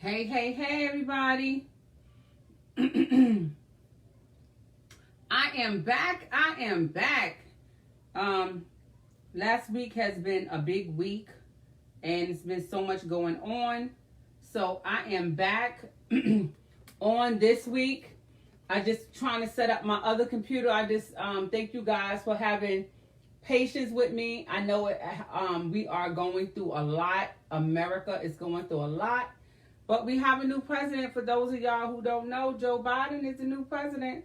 Hey, hey, hey, everybody. I am back. I am back. Last week has been a big week and it's been so much going on. So I am back on this week. I just trying to set up my other computer. I just thank you guys for having patience with me. I know it, we are going through a lot. America is going through a lot. But we have a new president. For those of y'all who don't know, Joe Biden is the new president.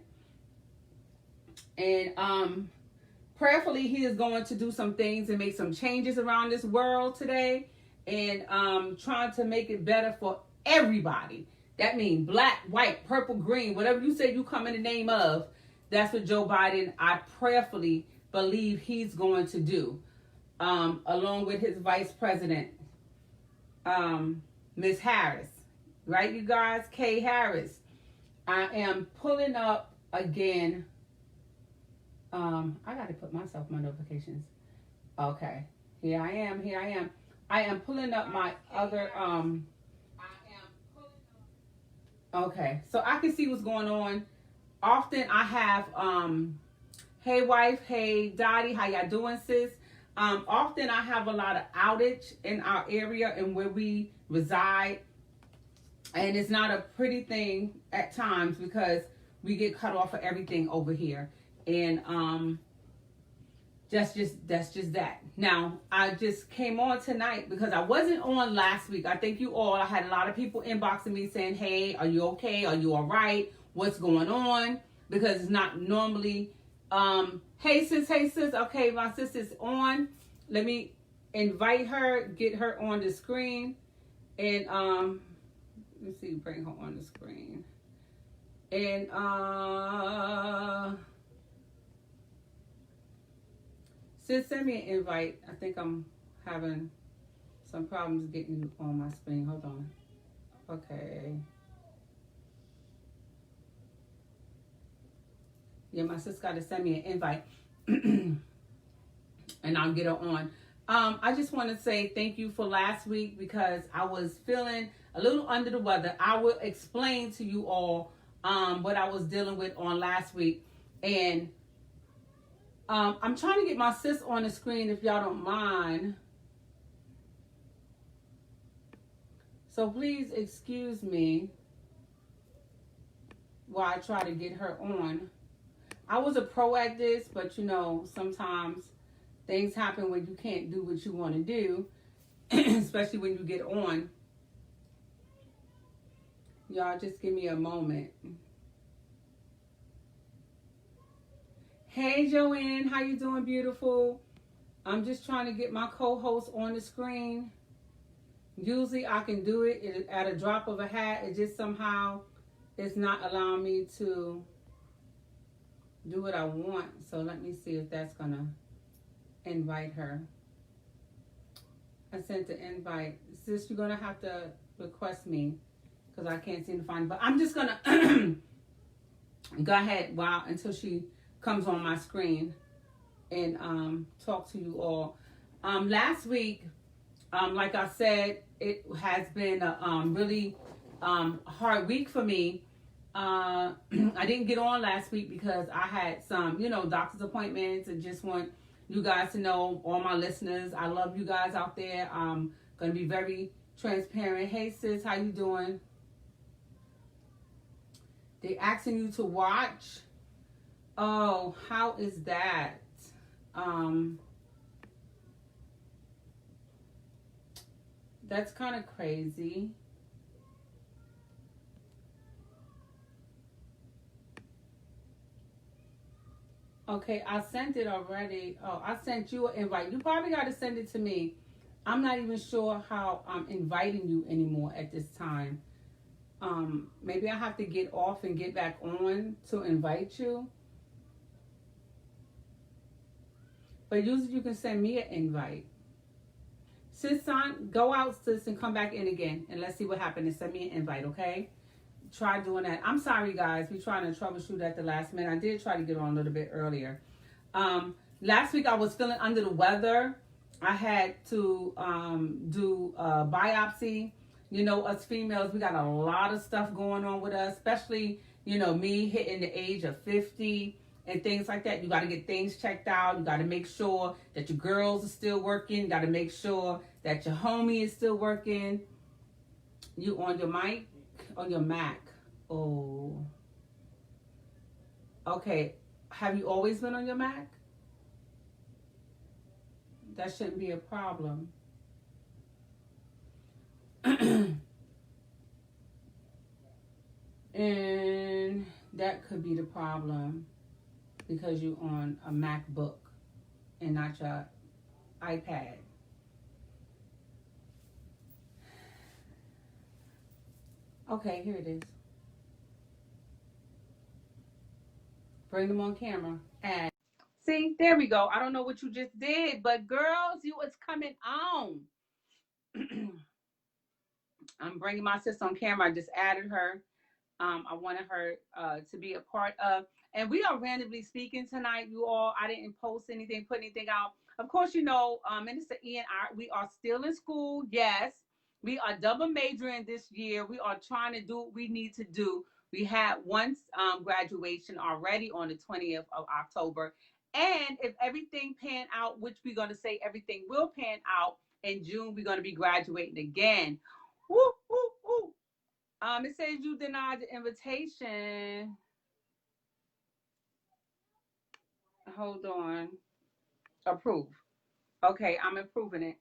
And prayerfully, he is going to do some things and make some changes around this world today. And trying to make it better for everybody. That means black, white, purple, green, whatever you say you come in the name of. That's what Joe Biden, I prayerfully believe he's going to do. Along with his vice president, Ms. Harris. Right, you guys? Kay Harris. I am pulling up again. I got to put myself my notifications. Okay. Here I am. I am pulling up my other, okay. So I can see what's going on. Often I have, hey wife, hey Dottie, how y'all doing, sis? Often I have a lot of outage in our area and where we reside. And it's not a pretty thing at times because we get cut off of everything over here. And that's just that. Now, I just came on tonight because I wasn't on last week. I thank you all. I had a lot of people inboxing me saying, hey, are you okay? Are you all right? What's going on? Because it's not normally, hey sis. Okay, my sister's on. Let me invite her, get her on the screen. And let me see, bring her on the screen. And sis, send me an invite. I think I'm having some problems getting you on my screen. Hold on. Okay. Yeah, my sis got to send me an invite. And I'll get her on. I just want to say thank you for last week because I was feeling a little under the weather. I will explain to you all what I was dealing with on last week. And I'm trying to get my sis on the screen if y'all don't mind. So please excuse me while I try to get her on. I was a pro at this, but you know, sometimes things happen when you can't do what you want to do, especially when you get on. Y'all just give me a moment. Hey Joanne, how you doing, beautiful? I'm just trying to get my co-host on the screen. Usually I can do it at a drop of a hat. It just somehow it's not allowing me to do what I want. So let me see if that's gonna invite her. I sent the invite. Sis, you're gonna have to request me because I can't seem to find it. But I'm just gonna go ahead until she comes on my screen and talk to you all. Last week, like I said, it has been a really hard week for me. I didn't get on last week because I had some, doctor's appointments, and just want you guys to know, all my listeners, I love you guys out there. I'm going to be very transparent. Hey sis, how you doing? They asking you to watch. Oh, how is that? That's kind of crazy. Okay, I sent it already. Oh, I sent you an invite. You probably got to send it to me. I'm not even sure how I'm inviting you anymore at this time. Maybe I have to get off and get back on to invite you. But usually you can send me an invite. Sis, son, go out, sis, and come back in again. And let's see what happened and send me an invite, okay? Try doing that. I'm sorry, guys. We're trying to troubleshoot at the last minute. I did try to get on a little bit earlier. Last week I was feeling under the weather. I had to do a biopsy You know, us females, we got a lot of stuff going on with us, especially, you know, me hitting the age of 50 and things like that. You got to get things checked out. You got to make sure that your girls are still working. You got to make sure that your homie is still working. You on your mic? On your Mac. Oh. Okay. Have you always been on your Mac? That shouldn't be a problem. And that could be the problem because you're on a MacBook and not your iPad. Okay, here it is. Bring them on camera. Add. See, there we go. I don't know what you just did, but girls, you was coming on. I'm bringing my sister on camera. I just added her. I wanted her to be a part of. And we are randomly speaking tonight, you all. I didn't post anything, put anything out. Of course, you know, Minister E and I, we are still in school. Yes, we are double majoring this year. We are trying to do what we need to do. We had one graduation already on the 20th of October. And if everything pan out, which we're going to say everything will pan out in June, we're going to be graduating again. Woo, woo, woo. It says you denied the invitation. Hold on. Approve. Okay, I'm approving it.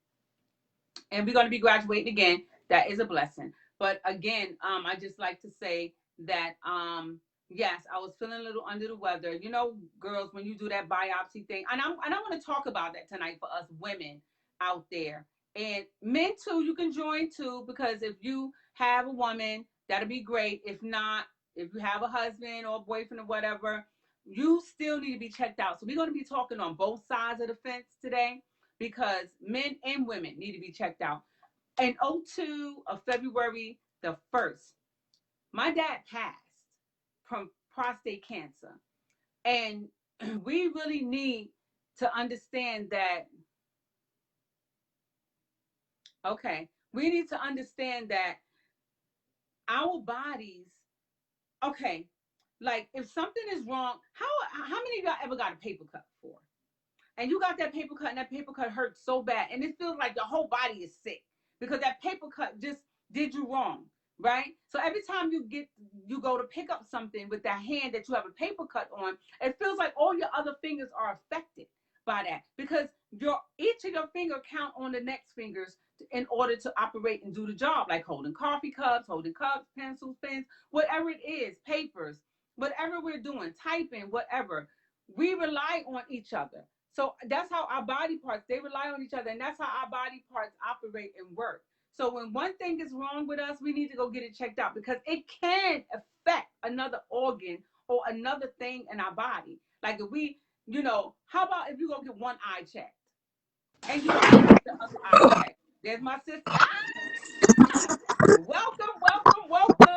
And we're going to be graduating again. That is a blessing. But again, I just like to say that yes, I was feeling a little under the weather. You know, girls, when you do that biopsy thing, and I want to talk about that tonight for us women out there. And men too, you can join too, because if you have a woman, that'll be great. If not, if you have a husband or a boyfriend or whatever, you still need to be checked out. So we're going to be talking on both sides of the fence today because men and women need to be checked out. In 02 of February the 1st, my dad passed from prostate cancer. And we really need to understand that, okay, we need to understand that our bodies, okay, like if something is wrong, how many of y'all ever got a paper cut before? And you got that paper cut and that paper cut hurts so bad and it feels like your whole body is sick because that paper cut just did you wrong, right? So every time you go to pick up something with that hand that you have a paper cut on, it feels like all your other fingers are affected by that because each of your finger count on the next fingers in order to operate and do the job, like holding coffee cups, pencils, pens, whatever it is, papers, whatever we're doing, typing, whatever. We rely on each other. So that's how our body parts, they rely on each other, and that's how our body parts operate and work. So when one thing is wrong with us, we need to go get it checked out because it can affect another organ or another thing in our body. Like if we, how about if you go get one eye checked and you don't get the other eye checked? There's my sister. Ah! Welcome, welcome, welcome.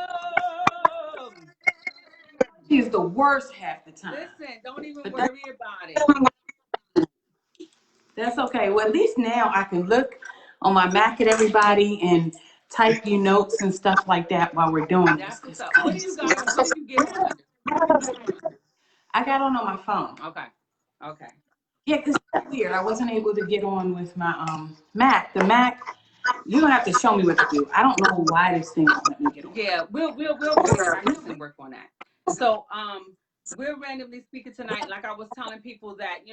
She's the worst half the time. Listen, don't even worry about it. That's okay. Well, at least now I can look on my Mac at everybody and type you notes and stuff like that while we're doing this. That's what's up. What do you got on? What did you get on? I got on my phone. Okay. Yeah, because it's weird. I wasn't able to get on with my Mac. The Mac, you don't have to show me what to do. I don't know why this thing won't let me get on. Yeah, we'll practice and work on that. So we're randomly speaking tonight. Like I was telling people that,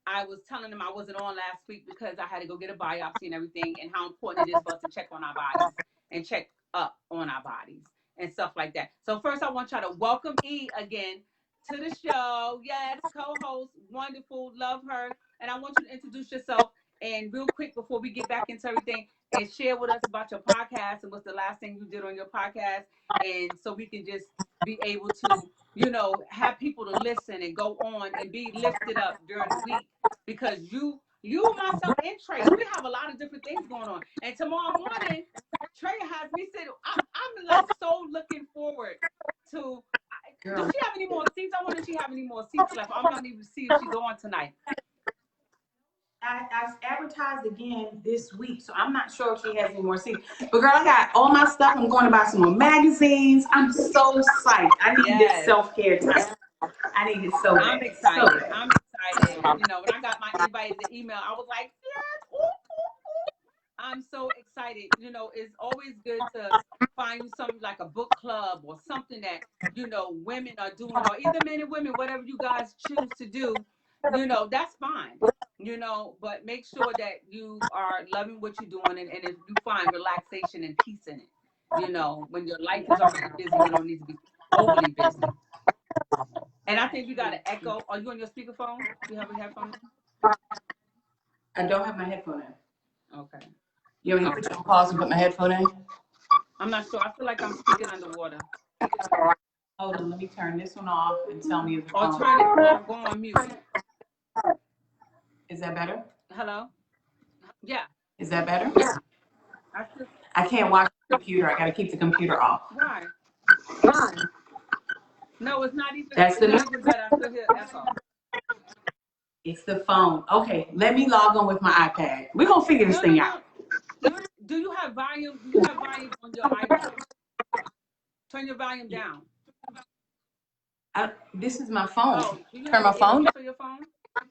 I was telling them I wasn't on last week because I had to go get a biopsy and everything, and how important it is for us to check on our bodies and check up on our bodies and stuff like that. So first I want y'all to welcome E again to the show. Yes, co-host, wonderful, love her. And I want you to introduce yourself and real quick before we get back into everything and share with us about your podcast and what's the last thing you did on your podcast. And so we can just be able to, have people to listen and go on and be lifted up during the week because you, myself, and Trey, we have a lot of different things going on. And tomorrow morning, Trey has me sitting. I'm like so looking forward to. Does she have any more seats? I wonder if she have any more seats left. I'm not even see if she's on tonight. I advertised again this week, so I'm not sure if she has any more seats. But girl, I got all my stuff. I'm going to buy some more magazines. I'm so psyched. I need this self-care time. I need it so bad. I'm excited. I'm excited. You know, when I got my invite, the email, I was like, yes. Ooh, ooh, ooh. I'm so excited. You know, it's always good to find something like a book club or something that, you know, women are doing, or either men and women, whatever you guys choose to do, you know, that's fine. You know, but make sure that you are loving what you're doing, and if you find relaxation and peace in it. You know, when your life is already busy, you don't need to be overly busy. And I think you got an echo. Are you on your speakerphone? Do you have a headphone? I don't have my headphone in. Okay. You want me to put you on pause and put my headphone in? I'm not sure. I feel like I'm speaking underwater. Hold on, let me turn this one off and tell me if the Or phone. turn it off. Go on mute. Is that better? Hello? Yeah. Is that better? I can't watch the computer. I got to keep the computer off. Why? No, it's not even. That's it's not even better. I still hear echo. It's the phone. Okay, let me log on with my iPad. We're gonna figure this thing out. Do you have volume? Do you have volume on your iPad? Turn your volume down. This is my phone. Oh, do you Turn my phone down. For your phone?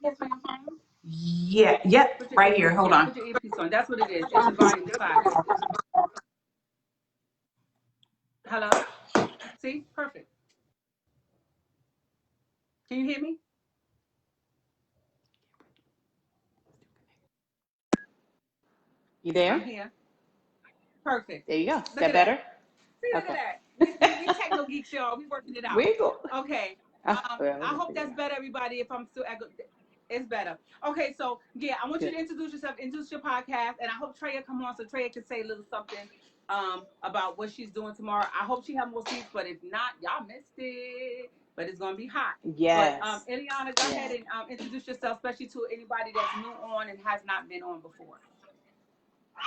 Earpiece for your phone? Yeah. Yep. Right here. Hold on. Put your earpiece on. That's what it is. It's the volume 5. Hello? See? Perfect. Can you hear me? You there? I'm here. Perfect. There you go. Is that better? See, look at that. We techno geeks, y'all. We working it out. Okay. I hope that's better, everybody. If I'm still it's better. Okay, so yeah, I want you to introduce yourself, introduce your podcast, and I hope Treya come on so Treya can say a little something about what she's doing tomorrow. I hope she have more seats, but if not, y'all missed it. But it's gonna be hot. Yes. But Eliana, go ahead and introduce yourself, especially to anybody that's new on and has not been on before.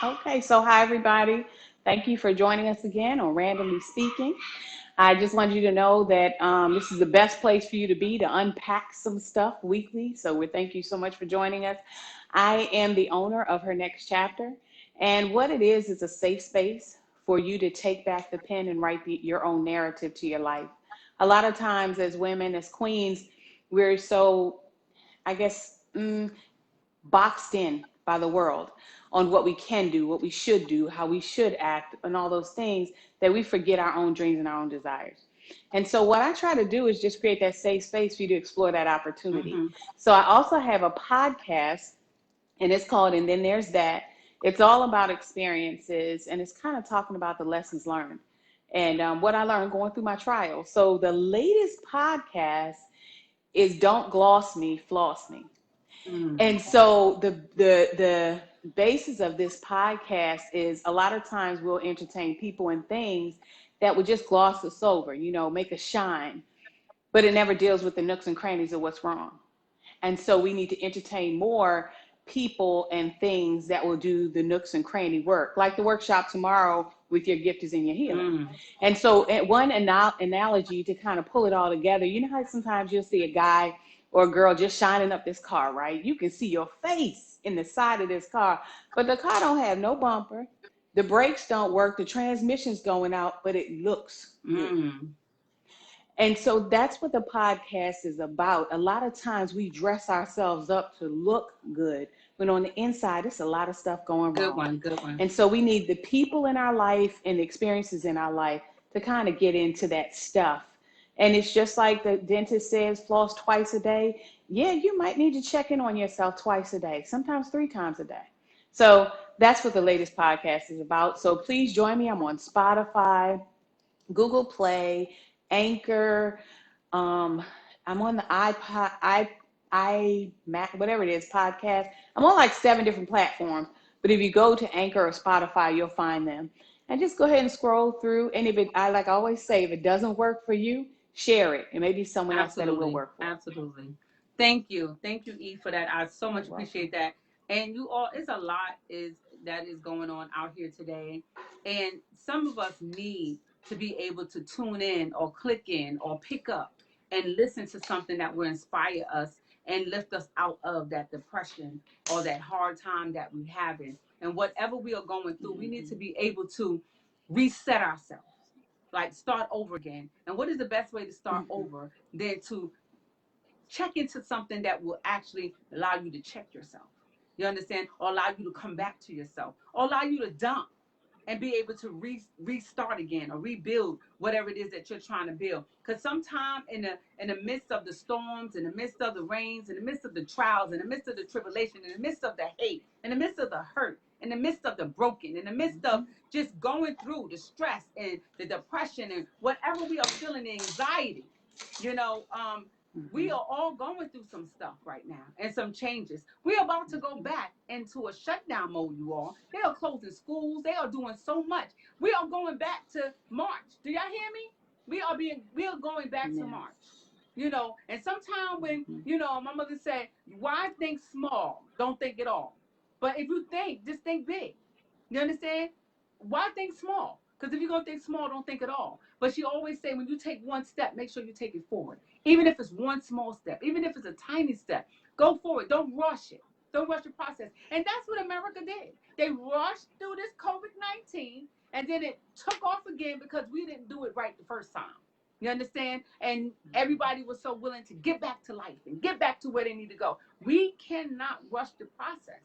Okay, so hi everybody. Thank you for joining us again on Randomly Speaking. I just wanted you to know that this is the best place for you to be to unpack some stuff weekly. So we thank you so much for joining us. I am the owner of Her Next Chapter, and what it is a safe space for you to take back the pen and write your own narrative to your life. A lot of times as women, as queens, we're so, I guess, boxed in by the world on what we can do, what we should do, how we should act, and all those things that we forget our own dreams and our own desires. And so what I try to do is just create that safe space for you to explore that opportunity. Mm-hmm. So I also have a podcast, and it's called And Then There's That. It's all about experiences, and it's kind of talking about the lessons learned and what I learned going through my trials. So the latest podcast is Don't Gloss Me, Floss Me. Mm. And so the basis of this podcast is a lot of times we'll entertain people and things that would just gloss us over, you know, make us shine, but it never deals with the nooks and crannies of what's wrong. And so we need to entertain more people and things that will do the nooks and cranny work, like the workshop tomorrow with Your Gift is in Your Healing. Mm. And so one analogy to kind of pull it all together, you know how sometimes you'll see a guy or a girl just shining up this car, right? You can see your face in the side of this car, but the car don't have no bumper. The brakes don't work. The transmission's going out, but it looks good. And so that's what the podcast is about. A lot of times we dress ourselves up to look good, but on the inside, it's a lot of stuff going wrong. Good one. And so we need the people in our life and the experiences in our life to kind of get into that stuff. And it's just like the dentist says, floss twice a day. Yeah, you might need to check in on yourself twice a day, sometimes 3 times a day. So that's what the latest podcast is about. So please join me. I'm on Spotify, Google Play, Anchor. I'm on the iMac, whatever it is, podcast. I'm on like 7 different platforms. But if you go to Anchor or Spotify, you'll find them. And just go ahead and scroll through. And if I always say, if it doesn't work for you, share it. It may be someone else that it will work for. Absolutely. Thank you, Eve, for that. I so much appreciate that. And you all, it's a lot that is going on out here today. And some of us need to be able to tune in or click in or pick up and listen to something that will inspire us and lift us out of that depression or that hard time that we're having. And whatever we are going through, we need to be able to reset ourselves, like start over again. And what is the best way to start over than to check into something that will actually allow you to check yourself? You understand? Or allow you to come back to yourself, or allow you to dump and be able to restart again or rebuild whatever it is that you're trying to build. Because sometimes in the midst of the storms, in the midst of the rains, in the midst of the trials, in the midst of the tribulation, in the midst of the hate, in the midst of the hurt, in the midst of the broken, in the midst of just going through the stress and the depression and whatever we are feeling, the anxiety, you know, we are all going through some stuff right now and some changes. We're about to go back into a shutdown mode, you all. They are closing schools. They are doing so much. We are going back to March. Do y'all hear me? We are going back to March. You know, and sometimes when, you know, my mother said, why think small? Don't think at all. But if you think, just think big. You understand? Why think small? Because if you're going to think small, don't think at all. But she always say, when you take one step, make sure you take it forward. Even if it's one small step, even if it's a tiny step, go forward. Don't rush it. Don't rush the process. And that's what America did. They rushed through this COVID-19, and then it took off again because we didn't do it right the first time. You understand? And everybody was so willing to get back to life and get back to where they need to go. We cannot rush the process.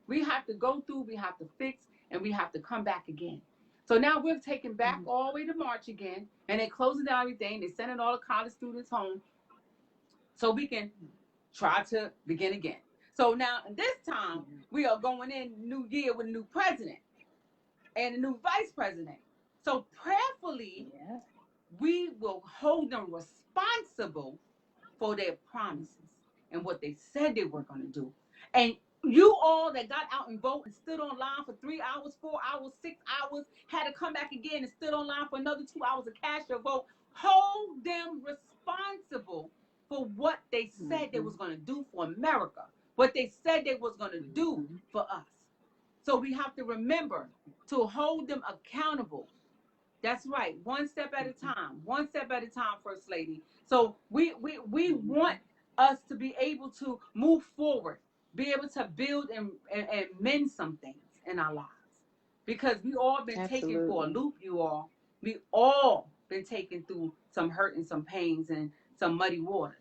We have to go through, we have to fix, and we have to come back again. So now we're taking back all the way to March again, and they're closing down everything. They're sending all the college students home so we can try to begin again. So now this time we are going in new year with a new president and a new vice president. So prayerfully, we will hold them responsible for their promises and what they said they were going to do. And you all that got out and voted and stood online for 3 hours, 4 hours, 6 hours, had to come back again and stood online for another 2 hours to cast your vote, hold them responsible for what they said they was going to do for America, what they said they was going to do for us. So we have to remember to hold them accountable. That's right. One step at a time. One step at a time, First Lady. So we want us to be able to move forward, be able to build and mend some things in our lives. Because we all been taken for a loop, you all. We all been taken through some hurt and some pains and some muddy waters.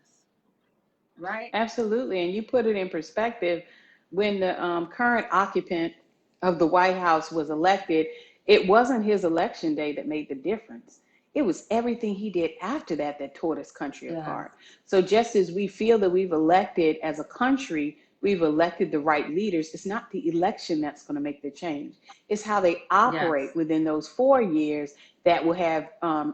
Right? Absolutely. And you put it in perspective. When the current occupant of the White House was elected, it wasn't his election day that made the difference. It was everything he did after that that tore this country apart. So just as we feel that we've elected as a country, we've elected the right leaders, it's not the election that's going to make the change. It's how they operate within those 4 years that will have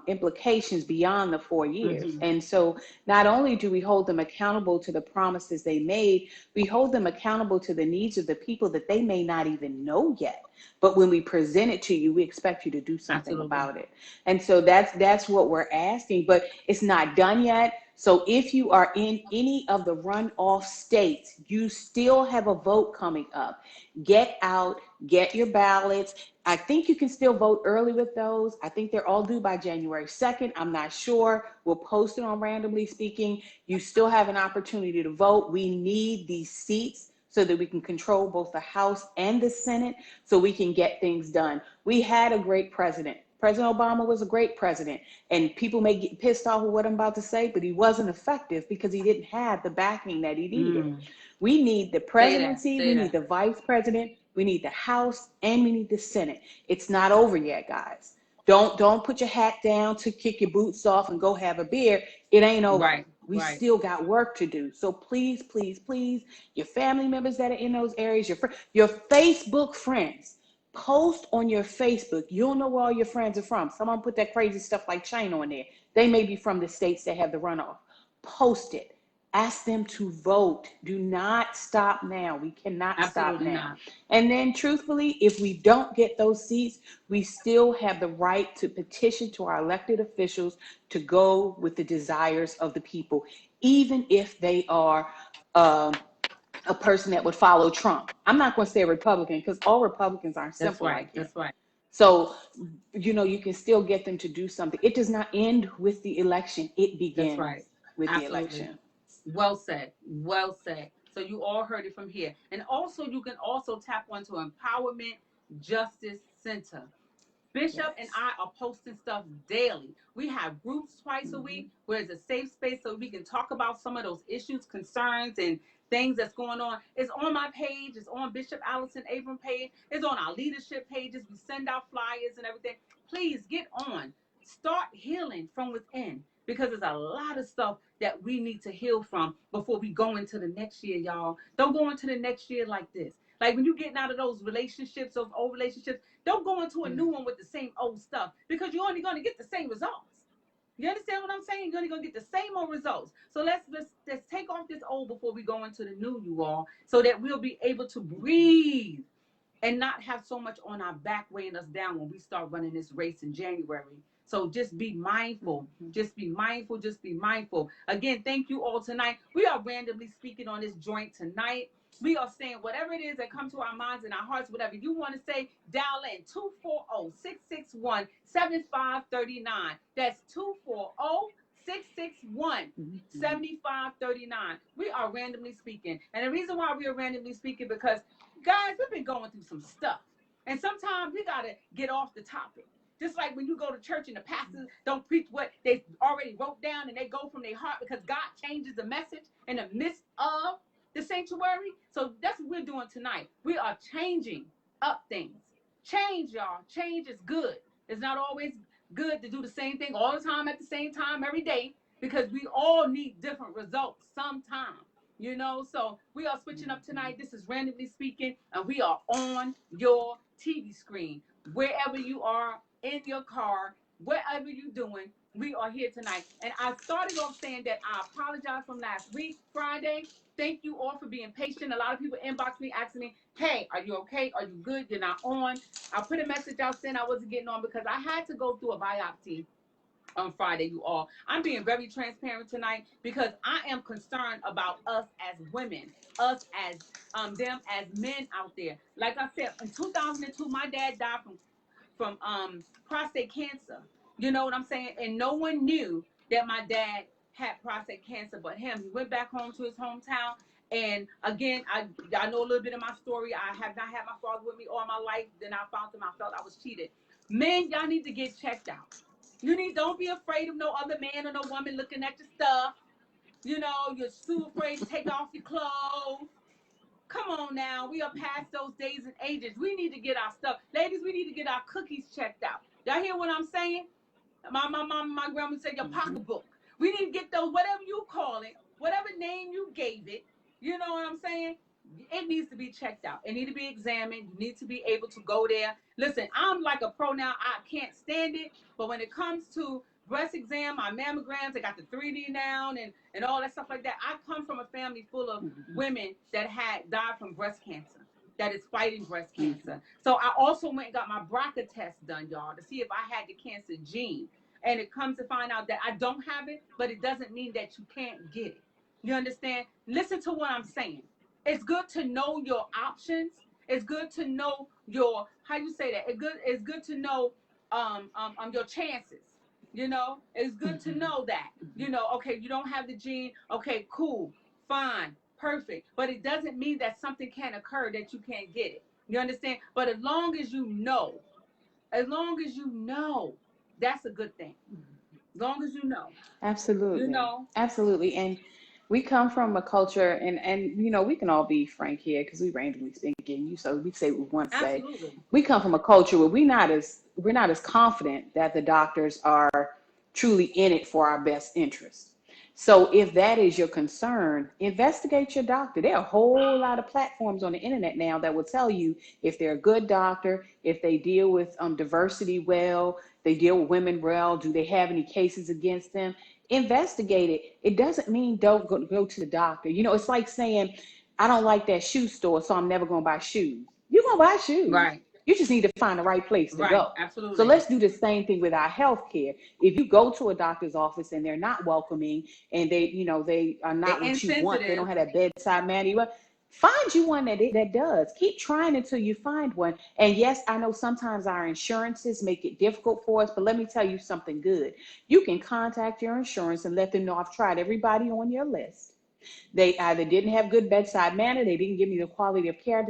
implications beyond the 4 years. And so not only do we hold them accountable to the promises they made, we hold them accountable to the needs of the people that they may not even know yet. But when we present it to you, we expect you to do something about it. And so that's what we're asking, but it's not done yet. So if you are in any of the runoff states, you still have a vote coming up. Get out, get your ballots. I think you can still vote early with those. I think they're all due by January 2nd. I'm not sure. We'll post it on Randomly Speaking. You still have an opportunity to vote. We need these seats so that we can control both the House and the Senate so we can get things done. We had a great president. President Obama was a great president, and people may get pissed off with what I'm about to say, but he wasn't effective because he didn't have the backing that he needed. We need the presidency, we need the vice president, we need the House, and we need the Senate. It's not over yet, guys. Don't put your hat down to kick your boots off and go have a beer. It ain't over. We still got work to do. So please, please, please, your family members that are in those areas, your Facebook friends, post on your Facebook. You'll know where all your friends are from. Someone put that crazy stuff like China on there. They may be from the states that have the runoff. Post it. Ask them to vote. Do not stop now. We cannot stop now. And then truthfully, if we don't get those seats, we still have the right to petition to our elected officials to go with the desires of the people, even if they are a person that would follow Trump. I'm not going to say Republican because all Republicans aren't simple like him. That's right. So, you can still get them to do something. It does not end with the election. It begins with the election. Well said. Well said. So you all heard it from here. And also you can also tap onto Empowerment Justice Center. Bishop and Yes. I are posting stuff daily. We have groups twice a week where it's a safe space so we can talk about some of those issues, concerns, and things that's going on. It's on my page. It's on Bishop Allison Abram page. It's on our leadership pages. We send out flyers and everything. Please get on. Start healing from within because there's a lot of stuff that we need to heal from before we go into the next year, y'all. Don't go into the next year like this. Like when you're getting out of those relationships, those old relationships, don't go into a new one with the same old stuff because you're only going to get the same results. You understand what I'm saying? You're only going to get the same old results. So let's take off this old before we go into the new, you all, so that we'll be able to breathe and not have so much on our back weighing us down when we start running this race in January. So just be mindful. Just be mindful. Just be mindful. Again, thank you all tonight. We are randomly speaking on this joint tonight. We are saying whatever it is that comes to our minds and our hearts, whatever you want to say, dial in 240-661-7539. That's 240-661-7539. We are randomly speaking. And the reason why we are randomly speaking because guys, we've been going through some stuff. And sometimes we got to get off the topic. Just like when you go to church and the pastors don't preach what they already wrote down and they go from their heart because God changes the message in the midst of the sanctuary. So that's what we're doing tonight. We are changing up things. Change, y'all. Change is good. It's not always good to do the same thing all the time at the same time every day because we all need different results sometimes. So we are switching up tonight. This is Randomly Speaking, and we are on your TV screen. Wherever you are, in your car, wherever you're doing, we are here tonight. And I started off saying that I apologize from last week, Friday. Thank you all for being patient. A lot of people inbox me asking me, hey, are you okay? Are you good? You're not on. I put a message out saying I wasn't getting on because I had to go through a biopsy on Friday, you all. I'm being very transparent tonight because I am concerned about us as women, us as them as men out there. Like I said, in 2002, my dad died from prostate cancer. You know what I'm saying? And no one knew that my dad had prostate cancer but him. He went back home to his hometown. And again, I know a little bit of my story. I have not had my father with me all my life. Then I found him. I felt I was cheated. Men, y'all need to get checked out. Don't be afraid of no other man or no woman looking at your stuff. You're too afraid to take off your clothes. Come on now. We are past those days and ages. We need to get our stuff. Ladies, we need to get our cookies checked out. Y'all hear what I'm saying? My grandma said your pocketbook. We need to get those, whatever you call it, whatever name you gave it. You know what I'm saying? It needs to be checked out. It needs to be examined. You need to be able to go there. Listen, I'm like a pro now. I can't stand it. But when it comes to breast exam, my mammograms, I got the 3D now and all that stuff like that. I come from a family full of women that had died from breast cancer, that is fighting breast cancer. So I also went and got my BRCA test done, y'all, to see if I had the cancer gene. And it comes to find out that I don't have it, but it doesn't mean that you can't get it. You understand? Listen to what I'm saying. It's good to know your options. It's good to know your, how you say that? It's good to know your chances. It's good to know that. Okay, you don't have the gene. Okay, cool, fine, perfect. But it doesn't mean that something can't occur that you can't get it. You understand? But as long as you know, that's a good thing. As long as you know. You Absolutely. know. Absolutely. And we come from a culture, and we can all be frank here because we randomly speaking. So we say what we want to say. Absolutely. We come from a culture where we're not as confident that the doctors are truly in it for our best interest. So if that is your concern, investigate your doctor. There are a whole lot of platforms on the internet now that will tell you if they're a good doctor, if they deal with diversity well, they deal with women well, do they have any cases against them? Investigate it. It doesn't mean don't go to the doctor. It's like saying, I don't like that shoe store, so I'm never going to buy shoes. You're going to buy shoes. Right. You just need to find the right place to Right. go. Absolutely. So let's do the same thing with our health care. If you go to a doctor's office and they're not welcoming and they are not what you want, they don't have that bedside manner, find you one that does. Keep trying until you find one. And yes, I know sometimes our insurances make it difficult for us, but let me tell you something good. You can contact your insurance and let them know I've tried everybody on your list. They either didn't have good bedside manner, they didn't give me the quality of care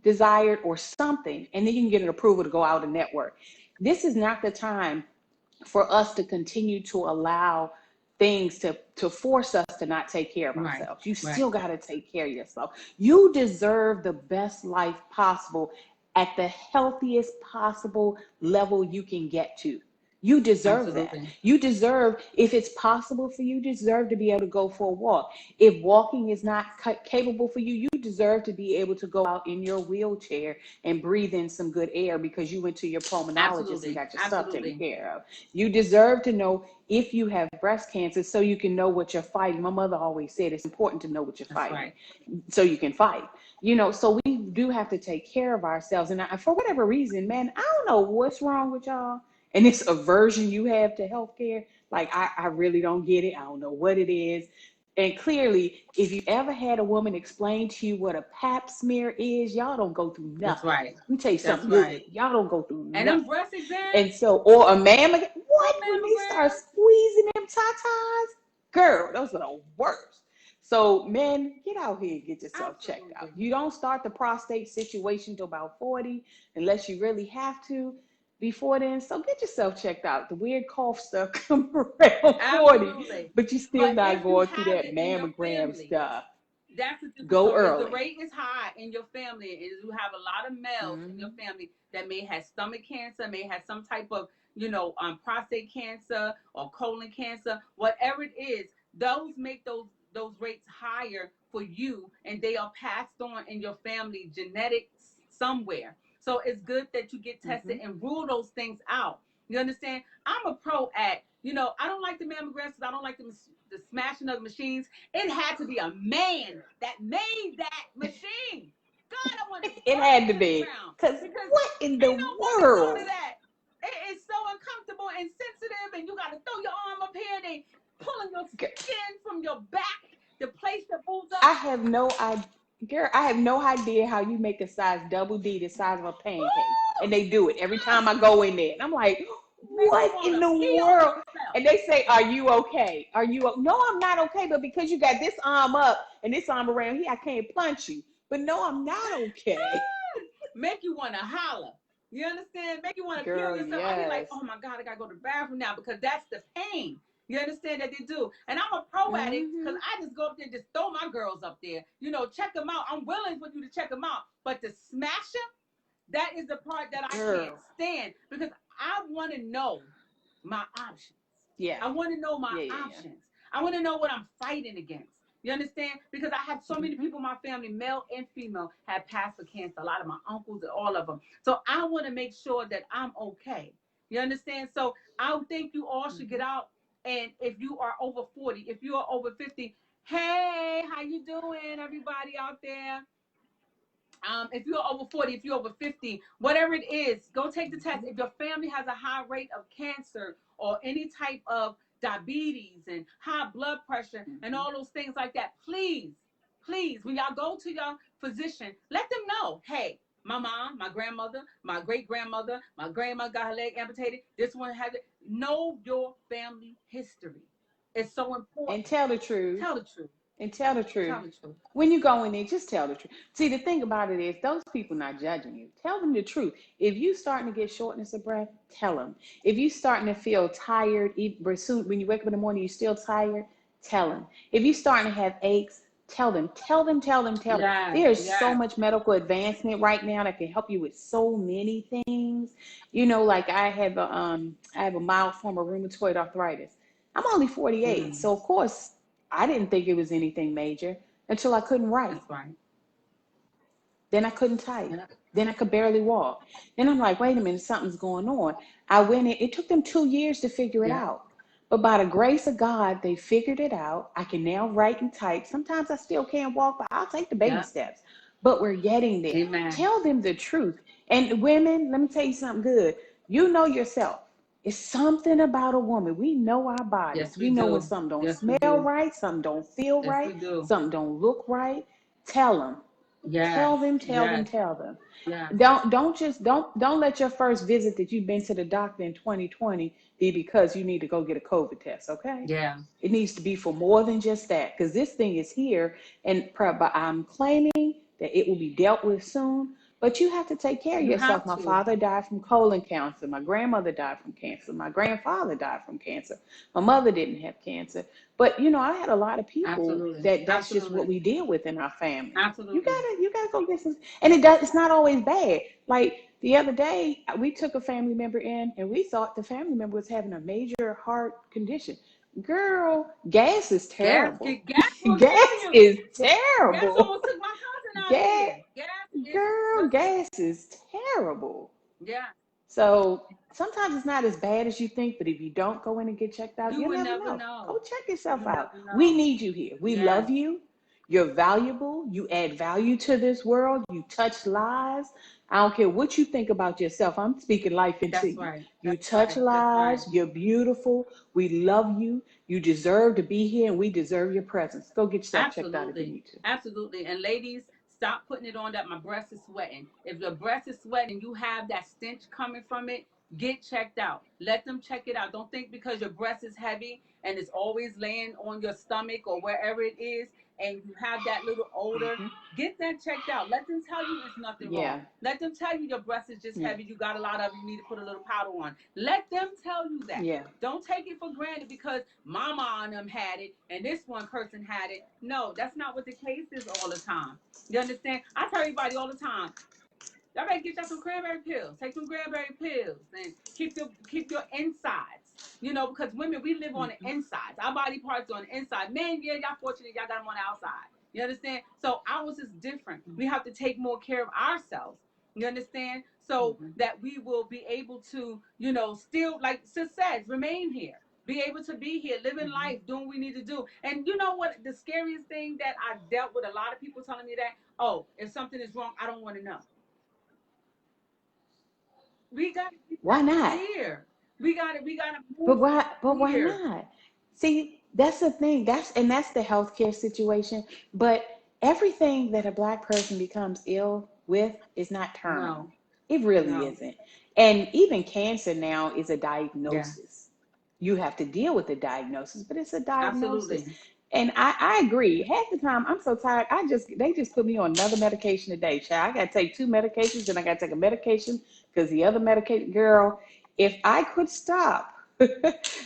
desired, or something, and then you can get an approval to go out and network. This is not the time for us to continue to allow things to force us to not take care of Right, ourselves. You right. still got to take care of yourself. You deserve the best life possible at the healthiest possible level you can get to. You deserve that. Absolutely. You deserve, if it's possible for you, deserve to be able to go for a walk. If walking is not capable for you, you deserve to be able to go out in your wheelchair and breathe in some good air because you went to your pulmonologist and Absolutely. got your stuff taken Absolutely. care of. You deserve to know if you have breast cancer so you can know what you're fighting. My mother always said it's important to know what you're That's fighting right. so you can fight. So we do have to take care of ourselves. And for whatever reason, man, I don't know what's wrong with y'all. And this aversion you have to healthcare, like I really don't get it. I don't know what it is. And clearly, if you ever had a woman explain to you what a pap smear is, y'all don't go through That's nothing. right. Let me tell you That's something good. right. Y'all don't go through And them nothing. breast exams, And so, or a mammogram, what? them When they start mammograms, squeezing them tatas, girl, those are the worst. So, men, get out here and get yourself checked out. absolutely. You don't start the prostate situation till about 40 unless you really have to before then. So get yourself checked out. The weird cough stuff come around 40, Absolutely. but you still But not if you going through have that it in your mammogram family, stuff. that's a different Go story. If the early. rate is high in your family, is you have a lot of males in your family that may have stomach cancer, may have some type of, prostate cancer or colon cancer, whatever it is, those make those rates higher for you, and they are passed on in your family genetics somewhere. So it's good that you get tested and rule those things out. You understand? I'm a pro at, I don't like the mammograms because I don't like the smashing of the machines. It had to be a man that made that machine. God, I want to It burn had to to the be. ground Because because what in the ain't no woman go world? to that. It is so uncomfortable and sensitive, and you got to throw your arm up here. They pulling your skin from your back, the place that moves up. I have no idea. Girl, I have no idea how you make a size double D the size of a pancake. And they do it every time I go in there. And I'm like, Make you what want in to the pee on world? yourself. And they say, are you okay? No, I'm not okay. But because you got this arm up and this arm around here, I can't punch you. But no, I'm not okay. Make you want to holler. You understand? Make you want to kill Girl, yourself. I be like, yes. oh my God, I got to go to the bathroom now because that's the pain. You understand that they do. And I'm a pro at it because I just go up there and just throw my girls up there. Check them out. I'm willing for you to check them out. But to smash them, that is the part that I can't stand because I want to know my options. Yeah. I want to know my options. I want to know what I'm fighting against. You understand? Because I have so many people in my family, male and female, have passed for cancer. A lot of my uncles and all of them. So I want to make sure that I'm okay. You understand? So I think you all should get out. And if you are over 40, if you are over 50, hey, how you doing, everybody out there? If you're over 40, if you're over 50, whatever it is, go take the test. If your family has a high rate of cancer or any type of diabetes and high blood pressure and all those things like that, please, when y'all go to your physician, let them know, hey, my mom, my grandmother, my great grandmother, my grandma got her leg amputated. This one has it. Know your family history. It's so important. And tell the truth. Tell the truth. And tell the truth. Tell the truth. When you go in there, just tell the truth. See, the thing about it is, those people not judging you. Tell them the truth. If you starting to get shortness of breath, tell them. If you starting to feel tired, when you wake up in the morning, you're still tired, tell them. If you starting to have aches, tell them. Tell them. Yes, There is yes. so much medical advancement right now that can help you with so many things. Like I have a mild form of rheumatoid arthritis. I'm only 48, so of course I didn't think it was anything major until I couldn't write. That's right. Then I couldn't type. Then I could barely walk. Then I'm like, wait a minute, something's going on. I went in. It took them 2 years to figure it out. But by the grace of God, they figured it out. I can now write and type. Sometimes I still can't walk, but I'll take the baby steps. But we're getting there. Amen. Tell them the truth. And women, let me tell you something good. You know yourself. It's something about a woman. We know our bodies. Yes, we know when something don't smell right, something don't feel right, we do. something don't look right. Tell them. Tell Yes. them, tell them, Yes. tell them. Yes. Don't let your first visit that you've been to the doctor in 2020 be because you need to go get a COVID test, okay? Yeah. It needs to be for more than just that, because this thing is here, and I'm claiming that it will be dealt with soon. But you have to take care of You yourself. have My to. father died from colon cancer. My grandmother died from cancer. My grandfather died from cancer. My mother didn't have cancer. But I had a lot of people Absolutely. that's just what Absolutely. we deal with in our family. You Absolutely. gotta you gotta go get some, and it's not always bad. Like the other day, we took a family member in, and we thought the family member was having a major heart condition. Girl, gas is terrible. Gas will Gas kill you. is Gas terrible. almost took my cousin out of Gas, here. Gas is girl, listen. gas is terrible. Yeah. So sometimes it's not as bad as you think, but if you don't go in and get checked out, You you'll would never never know. know. Go check yourself You out. never We know. need you here. We Yes. love you. You're valuable. You add value to this world. You touch lives. I don't care what you think about yourself. I'm speaking life into That's you. right. You That's touch right. That's right. lives. You're beautiful. We love you. You deserve to be here, and we deserve your presence. Go get yourself checked out if you Absolutely. need to. Absolutely. And ladies, stop putting it on that my breast is sweating. If your breast is sweating, you have that stench coming from it, get checked out. Let them check it out. Don't think because your breast is heavy and it's always laying on your stomach or wherever it is and you have that little odor, Hmm. get that checked out. Let them tell you it's nothing wrong. Yeah. Let them tell you your breast is just Yeah. heavy. You got a lot of it. You need to put a little powder on. Let them tell you that. Yeah. Don't take it for granted because mama and them had it and this one person had it. No, that's not what the case is all the time. You understand? I tell everybody all the time, y'all better get y'all some cranberry pills. Take some cranberry pills and keep your insides. Because women, we live on the Hmm. insides. Our body parts are on the inside. Men, yeah, y'all fortunate y'all got them on the outside. You understand? So ours is different. We have to take more care of ourselves. You understand? So Hmm. that we will be able to, still, like Sis says, remain here. Be able to be here, living Hmm. life, doing what we need to do. And you know what? The scariest thing that I dealt with a lot of people telling me that, oh, if something is wrong, I don't want to know. We got to get Why that not? clear. We gotta But move why clear. not? See, that's the thing. That's the healthcare situation. But everything that a black person becomes ill with is not terminal. No, It really no. isn't. And even cancer now is a Yeah, diagnosis. You have to deal with the diagnosis, but it's a diagnosis. absolutely. And I agree. Half the time I'm so tired. They just put me on another medication a day. Child, I gotta take two medications, and I gotta take a medication because the other medication, girl, if I could stop,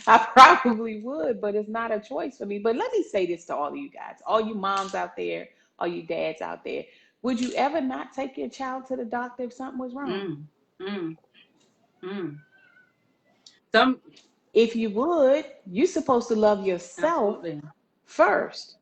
I probably would, but it's not a choice for me. But let me say this to all of you guys, all you moms out there, all you dads out there. Would you ever not take your child to the doctor if something was wrong? Mm, mm, mm. Some If you would, you're supposed to love yourself absolutely. first.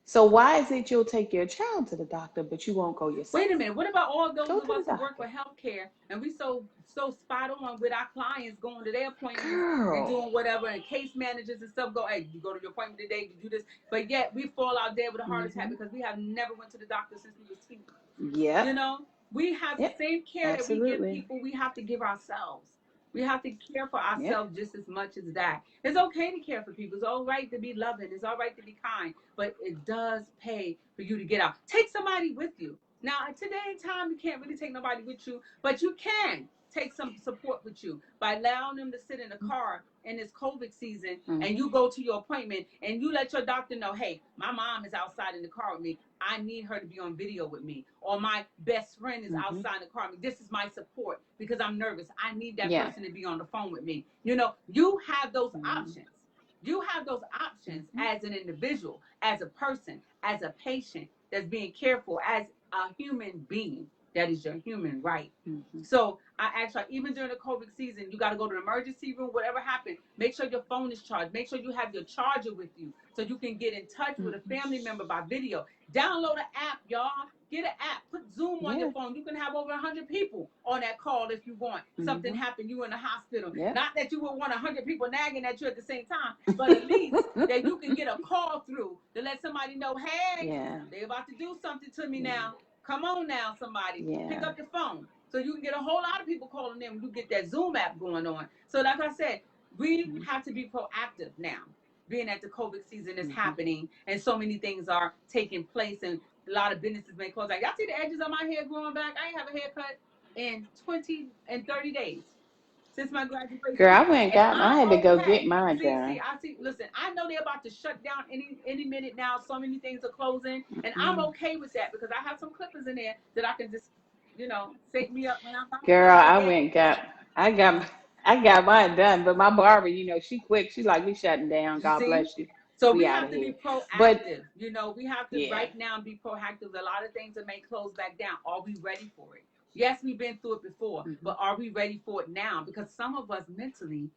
So why is it you'll take your child to the doctor, but you won't go yourself? Wait a minute. What about all those Go of to the us who work doctor. with healthcare and we so spot on with our clients going to their appointments and Girl. doing whatever and case managers and stuff go, hey, you go to your appointment today, you do this. But yet we fall out there with a heart attack Hmm. because we have never went to the doctor since we was 2. Yep. You know, we have the Yep. same care that we give Absolutely. people, we have to give ourselves. We have to care for Yep. ourselves just as much as that. It's okay to care for people. It's all right to be loving. It's all right to be kind. But it does pay for you to get out. Take somebody with you. Now, today in time, you can't really take nobody with you, but you can take some support with you by allowing them to sit in the car in this COVID season and you Hmm. go to your appointment and you let your doctor know, hey, my mom is outside in the car with me. I need her to be on video with me. Or my best friend is Hmm. outside in the car with me. This is my support because I'm nervous. I need that Yeah. person to be on the phone with me. You have those Hmm. options. You have those options Hmm. as an individual, as a person, as a patient that's being cared for, as a human being. That is your human right. Hmm. So I actually, even during the COVID season, you got to go to the emergency room, whatever happened. Make sure your phone is charged. Make sure you have your charger with you so you can get in touch with a Hmm. family member by video. Download an app, y'all. Get an app. Put Zoom on your Yeah. phone. You can have over 100 people on that call if you want. Something Hmm. happened, you in the hospital. Yep. Not that you would want 100 people nagging at you at the same time, but at least that you can get a call through to let somebody know, hey, Yeah. they about to do something to me Yeah. now. Come on now, somebody. Pick Yeah. up your phone. So you can get a whole lot of people calling in when you get that Zoom app going on. So like I said, we Hmm. have to be proactive now, being that the COVID season is Hmm. happening and so many things are taking place and a lot of businesses may close. Like, y'all see the edges of my hair growing back? I ain't have a haircut in 30 days since my Girl, graduation. I went and And got, I I'm had to go get okay. mine See, done. listen, I know they're about to shut down any minute now. So many things are closing. And I'm Mm. okay with that because I have some clippers in there that I can just, save me up when I'm not Girl, feeling I okay. went and got, I got, I got mine done, but my barber, she quick. She like, we shutting down. You God see? bless you. So We we out have of to be here. But proactive. We have to yeah, right now be proactive. A lot of things that may close back down. Are we ready for it? Yes, we've been through it before, hmm, but are we ready for it now? Because some of us mentally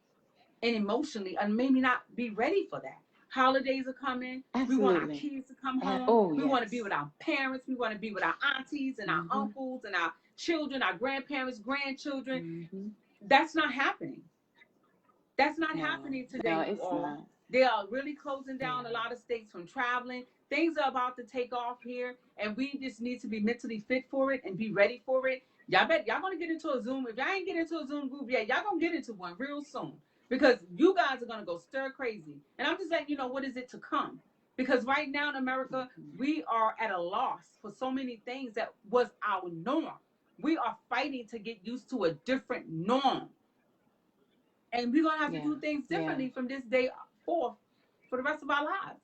and emotionally and maybe not be ready for that. Holidays are coming. We want our absolutely. kids to come home. Oh We want to be yes. with our parents. We want to be with our aunties and our Hmm. uncles and our children, our grandparents, grandchildren. Hmm. That's not happening. That's not No, happening no, today, you it's all. not. They are really closing down a Yeah. lot of states from traveling. Things are about to take off here, and we just need to be mentally fit for it and be ready for it. Y'all gonna get into a Zoom. If y'all ain't get into a Zoom group yet, y'all gonna get into one real soon because you guys are gonna go stir crazy. And I'm just letting you know what is it to come. Because right now in America, Hmm. we are at a loss for so many things that was our norm. We are fighting to get used to a different norm. And we're gonna have to Yeah. do things Yeah. differently from this day forth for the rest of our lives.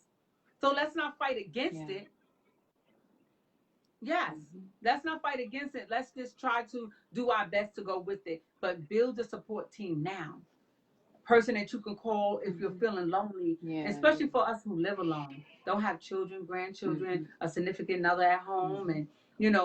So let's not fight against Yeah. it. Yes, Hmm. let's not fight against it. Let's just try to do our best to go with it, but build a support team now. Person that you can call if you're Hmm. feeling lonely, Yeah. especially for us who live alone, don't have children, grandchildren, Hmm. a significant other at home, Hmm. and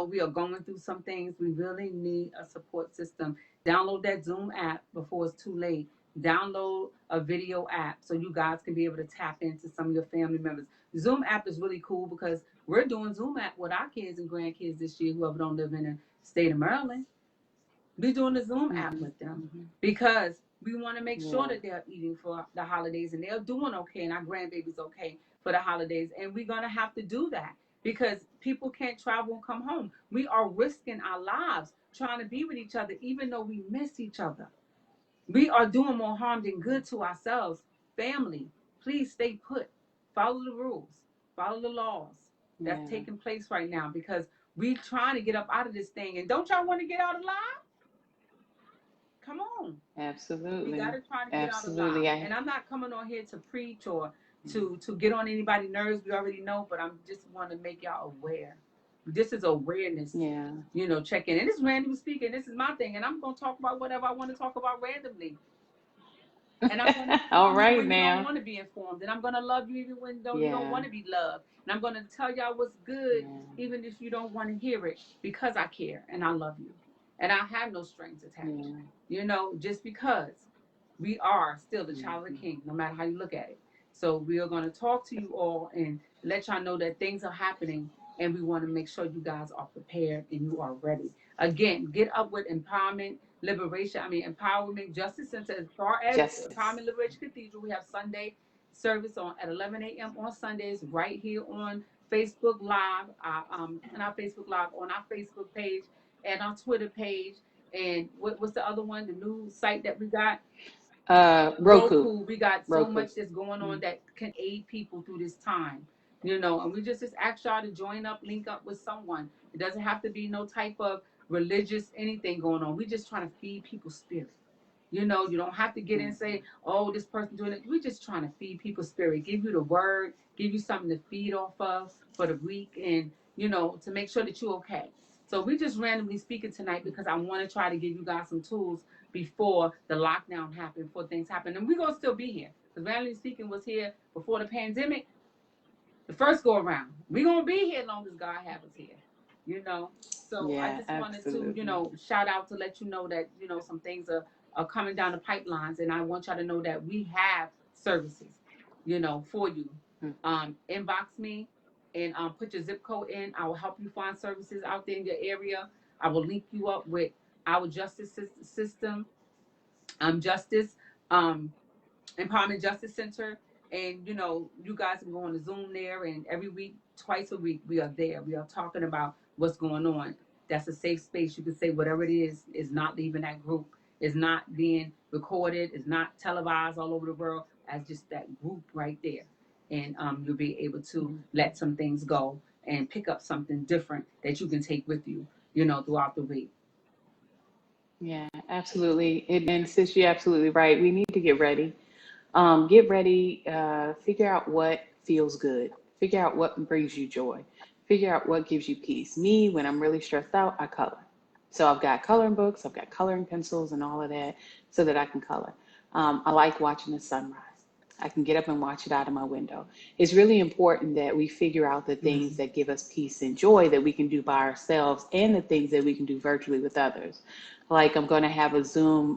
we are going through some things. We really need a support system. Download that Zoom app before it's too late. Download a video app so you guys can be able to tap into some of your family members. Zoom app is really cool because we're doing Zoom app with our kids and grandkids this year, whoever don't live in the state of Maryland. We're doing the Zoom app Hmm. with them Hmm. because we want to make sure Yeah. that they're eating for the holidays and they're doing okay and our grandbaby's okay for the holidays. And we're going to have to do that because people can't travel and come home. We are risking our lives trying to be with each other, even though we miss each other. We are doing more harm than good to ourselves. Family, please stay put. Follow the rules, follow the laws that's Yeah. taking place right now because we trying to get up out of this thing. And don't y'all want to get out alive? Come on. We got Absolutely. to try to get out alive. Absolutely. I. And I'm not coming on here to preach or to get on anybody's nerves. We already know, but I'm just want to make y'all aware. This is awareness, Yeah. check in. And this is randomly speaking. This is my thing, and I'm gonna talk about whatever I want to talk about randomly. And I'm gonna All inform you right when you don't now. want to be informed, and I'm gonna love you even when you don't Yeah. want to be loved. And I'm gonna tell y'all what's good, Yeah. even if you don't want to hear it, because I care and I love you, and I have no strings attached. Yeah. Just because we are still the child of the Hmm. king, no matter how you look at it. So we are going to talk to you all and let y'all know that things are happening, and we want to make sure you guys are prepared and you are ready. Again, get up with Empowerment Justice Center. As far as Justice. Empowerment Liberation Cathedral, we have Sunday service on at 11 a.m. on Sundays, right here on Facebook Live, on our Facebook Live, on our Facebook page, and our Twitter page. And what's the other one? The new site that we got? Roku. Roku. We got so Roku. much that's going on Mm. that can aid people through this time. And we just ask y'all to join up, link up with someone. It doesn't have to be no type of religious anything going on. We just trying to feed people's spirit. You don't have to get in and say, Hmm. oh, this person doing it. We're just trying to feed people's spirit, give you the word, give you something to feed off of for the week, and to make sure that you're okay. So we just randomly speaking tonight because I want to try to give you guys some tools before the lockdown happened, before things happen. And we're gonna still be here. Because randomly speaking was here before the pandemic, the first go around. We're gonna be here as long as God have us here. You know. So I Yeah, just wanted to, absolutely. shout out to let you know that, some things are coming down the pipelines. And I want y'all to know that we have services, for you. Mm. Inbox me and put your zip code in. I will help you find services out there in your area. I will link you up with our justice system, justice, um, Empowerment Justice Center. And you guys can go on the Zoom there, and every week, twice a week, we are there. We are talking about what's going on. That's a safe space. You can say whatever it is not leaving that group, is not being recorded, is not televised all over the world, as just that group right there. And you'll be able to Mm. let some things go. and pick up something different that you can take with you, you know, throughout the week. Yeah, absolutely. And sis, you're absolutely right. We need to get ready. Get ready, figure out what feels good, figure out what brings you joy, figure out what gives you peace. Me, when I'm really stressed out, I color. So I've got coloring books, I've got coloring pencils and all of that so that I can color. I like watching the sunrise. I can get up and watch it out of my window. It's really important that we figure out the things Mhm. that give us peace and joy that we can do by ourselves and the things that we can do virtually with others. Like I'm going to have a Zoom,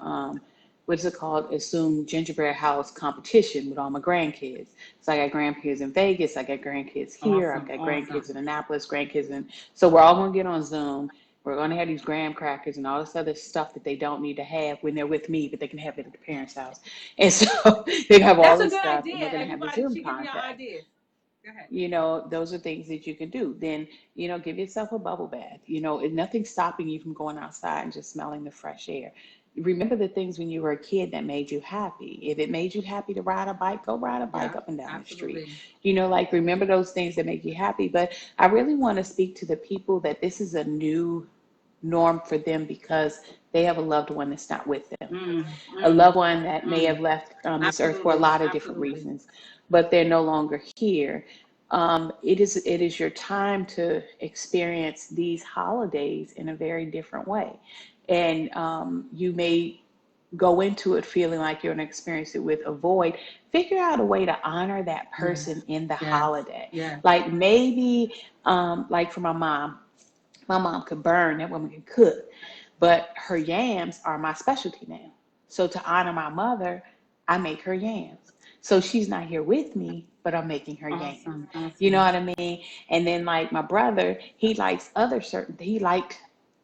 what is it called? A Zoom gingerbread house competition with all my grandkids. So I got grandkids in Vegas, I got grandkids here, I've Awesome, got grandkids in awesome. Annapolis, grandkids in. So we're all going to get on Zoom. We're going to have these graham crackers and all this other stuff that they don't need to have when they're with me, but they can have it at the parents' house. And so they have all That's a this good stuff, and we're idea. going to have a Everybody, Zoom she giving y'all contest. ideas. Go ahead. Those are things that you can do. Then, give yourself a bubble bath. Nothing's stopping you from going outside and just smelling the fresh air. Remember the things when you were a kid that made you happy. If it made you happy to ride a bike, go ride a bike Yeah, up and down the street. absolutely. Like remember those things that make you happy. But I really want to speak to the people that this is a new norm for them because they have a loved one that's not with them, Mm, a mm, loved one that may mm. have left this earth for a Absolutely, lot of different absolutely. reasons, but they're no longer here. It is your time to experience these holidays in a very different way, and you may go into it feeling like you're going to experience it with a void. Figure out a way to honor that Yes, person in the yes, holiday. yes. Like maybe, like for my mom could burn, that woman could cook, but her yams are my specialty now. So to honor my mother, I make her yams. So she's not here with me, but I'm making her yams. Awesome, You know awesome. what I mean? And then like my brother, he liked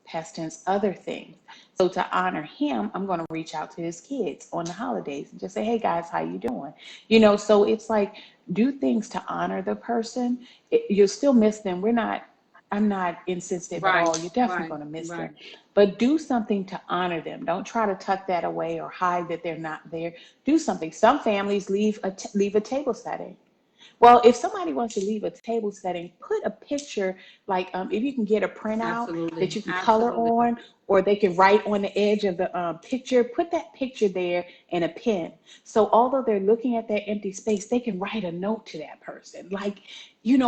past tense other things. So to honor him, I'm going to reach out to his kids on the holidays and just say, "Hey guys, how you doing?" So it's like do things to honor the person. You'll still miss them. I'm not insensitive at Right, all. You're definitely right, going to miss right. them. But do something to honor them. Don't try to tuck that away or hide that they're not there. Do something. Some families leave a table setting. Well, if somebody wants to leave a table setting, put a picture, like if you can get a printout that Absolutely, you can color absolutely. on, or they can write on the edge of the picture, put that picture there and a pen. So although they're looking at that empty space, they can write a note to that person. Like,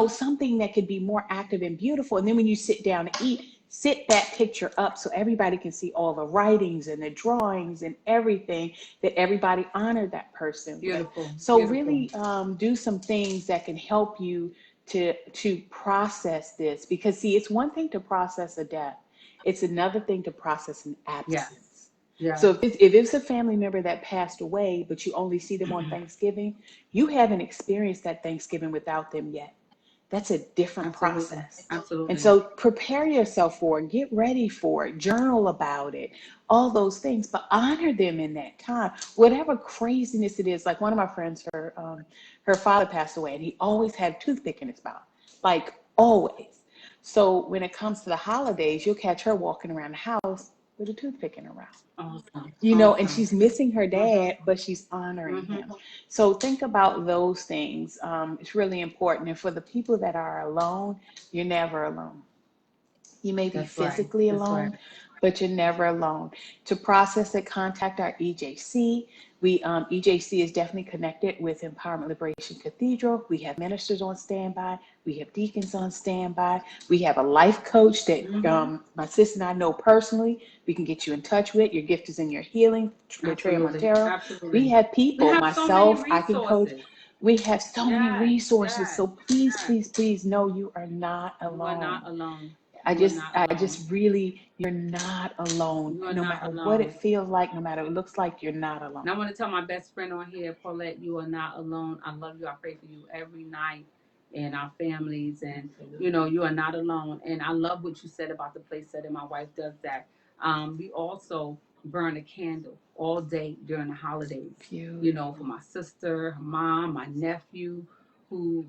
something that could be more active and beautiful. And then when you sit down to eat, sit that picture up so everybody can see all the writings and the drawings and everything that everybody honored that person with. Beautiful, So beautiful. really do some things that can help you to process this, because see, it's one thing to process a death. It's another thing to process an Yes, absence. yes. So if it's a family member that passed away, but you only see them on Thanksgiving, you haven't experienced that Thanksgiving without them yet. That's a different Absolutely, process. And absolutely. so prepare yourself for it, get ready for it, journal about it, all those things, but honor them in that time. Whatever craziness it is, like one of my friends, her father passed away and he always had a toothpick in his mouth, like always. So when it comes to the holidays, you'll catch her walking around the house with a toothpick in her mouth. Awesome, And awesome. she's missing her Mm-hmm, dad, but she's honoring mm-hmm. him. So think about those things. It's really important. And for the people that are alone, you're never alone. You may be That's right, physically that's right. alone, but you're never alone. To process it, contact our EJC. EJC is definitely connected with Empowerment Liberation Cathedral. We have ministers on standby. We have deacons on standby. We have a life coach that Mm-hmm. my sister and I know personally. We can get you in touch with. Your gift is in your healing, Latreia Absolutely, Montero. We absolutely. have We people, have so many myself, I can coach. resources. We have so many Yes, resources. yes, So please, yes. please, please know you are not You are not alone. alone. I You are just, not I alone. just really, you're not alone. You are No not matter what it alone. feels like, no matter what it looks like, you're not And alone. I want to tell my best friend on here, Paulette, you are not alone. I love you. I pray for you every night and our families. And, you are not alone. And I love what you said about the place setting. My wife does that. We also burn a candle all day during the holidays, for Beautiful. my sister, her mom, my nephew, who,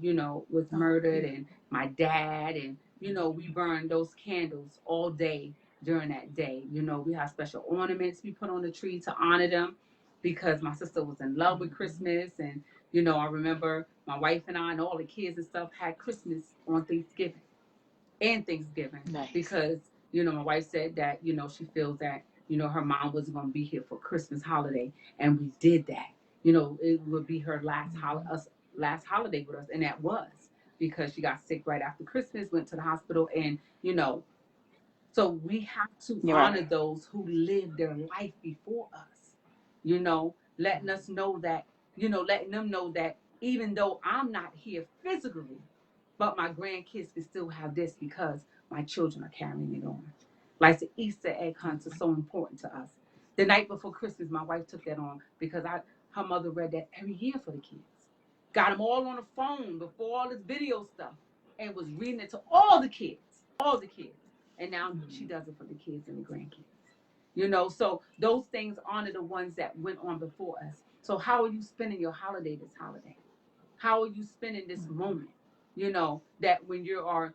was Oh, murdered, beautiful. and my dad. And, we burn those candles all day during that day. We have special ornaments we put on the tree to honor them because my sister was in love with Christmas. And, I remember my wife and I and all the kids and stuff had Christmas on Thanksgiving. and Thanksgiving, Nice. because my wife said that she feels that her mom wasn't going to be here for Christmas holiday, and we did that. It would be her last holiday with us, and that was because she got sick right after Christmas, went to the hospital, and so we have to You're honor right. those who lived their life before us, letting us know that, letting them know that even though I'm not here physically, but my grandkids can still have this because my children are carrying it on. Like the Easter egg hunts are so important to us. The night before Christmas, my wife took that on because her mother read that every year for the kids. Got them all on the phone before all this video stuff, and was reading it to all the kids, and now she does it for the kids and the grandkids. So those things honor the ones that went on before us. So how are you spending your holiday this holiday? How are you spending this moment? That when you're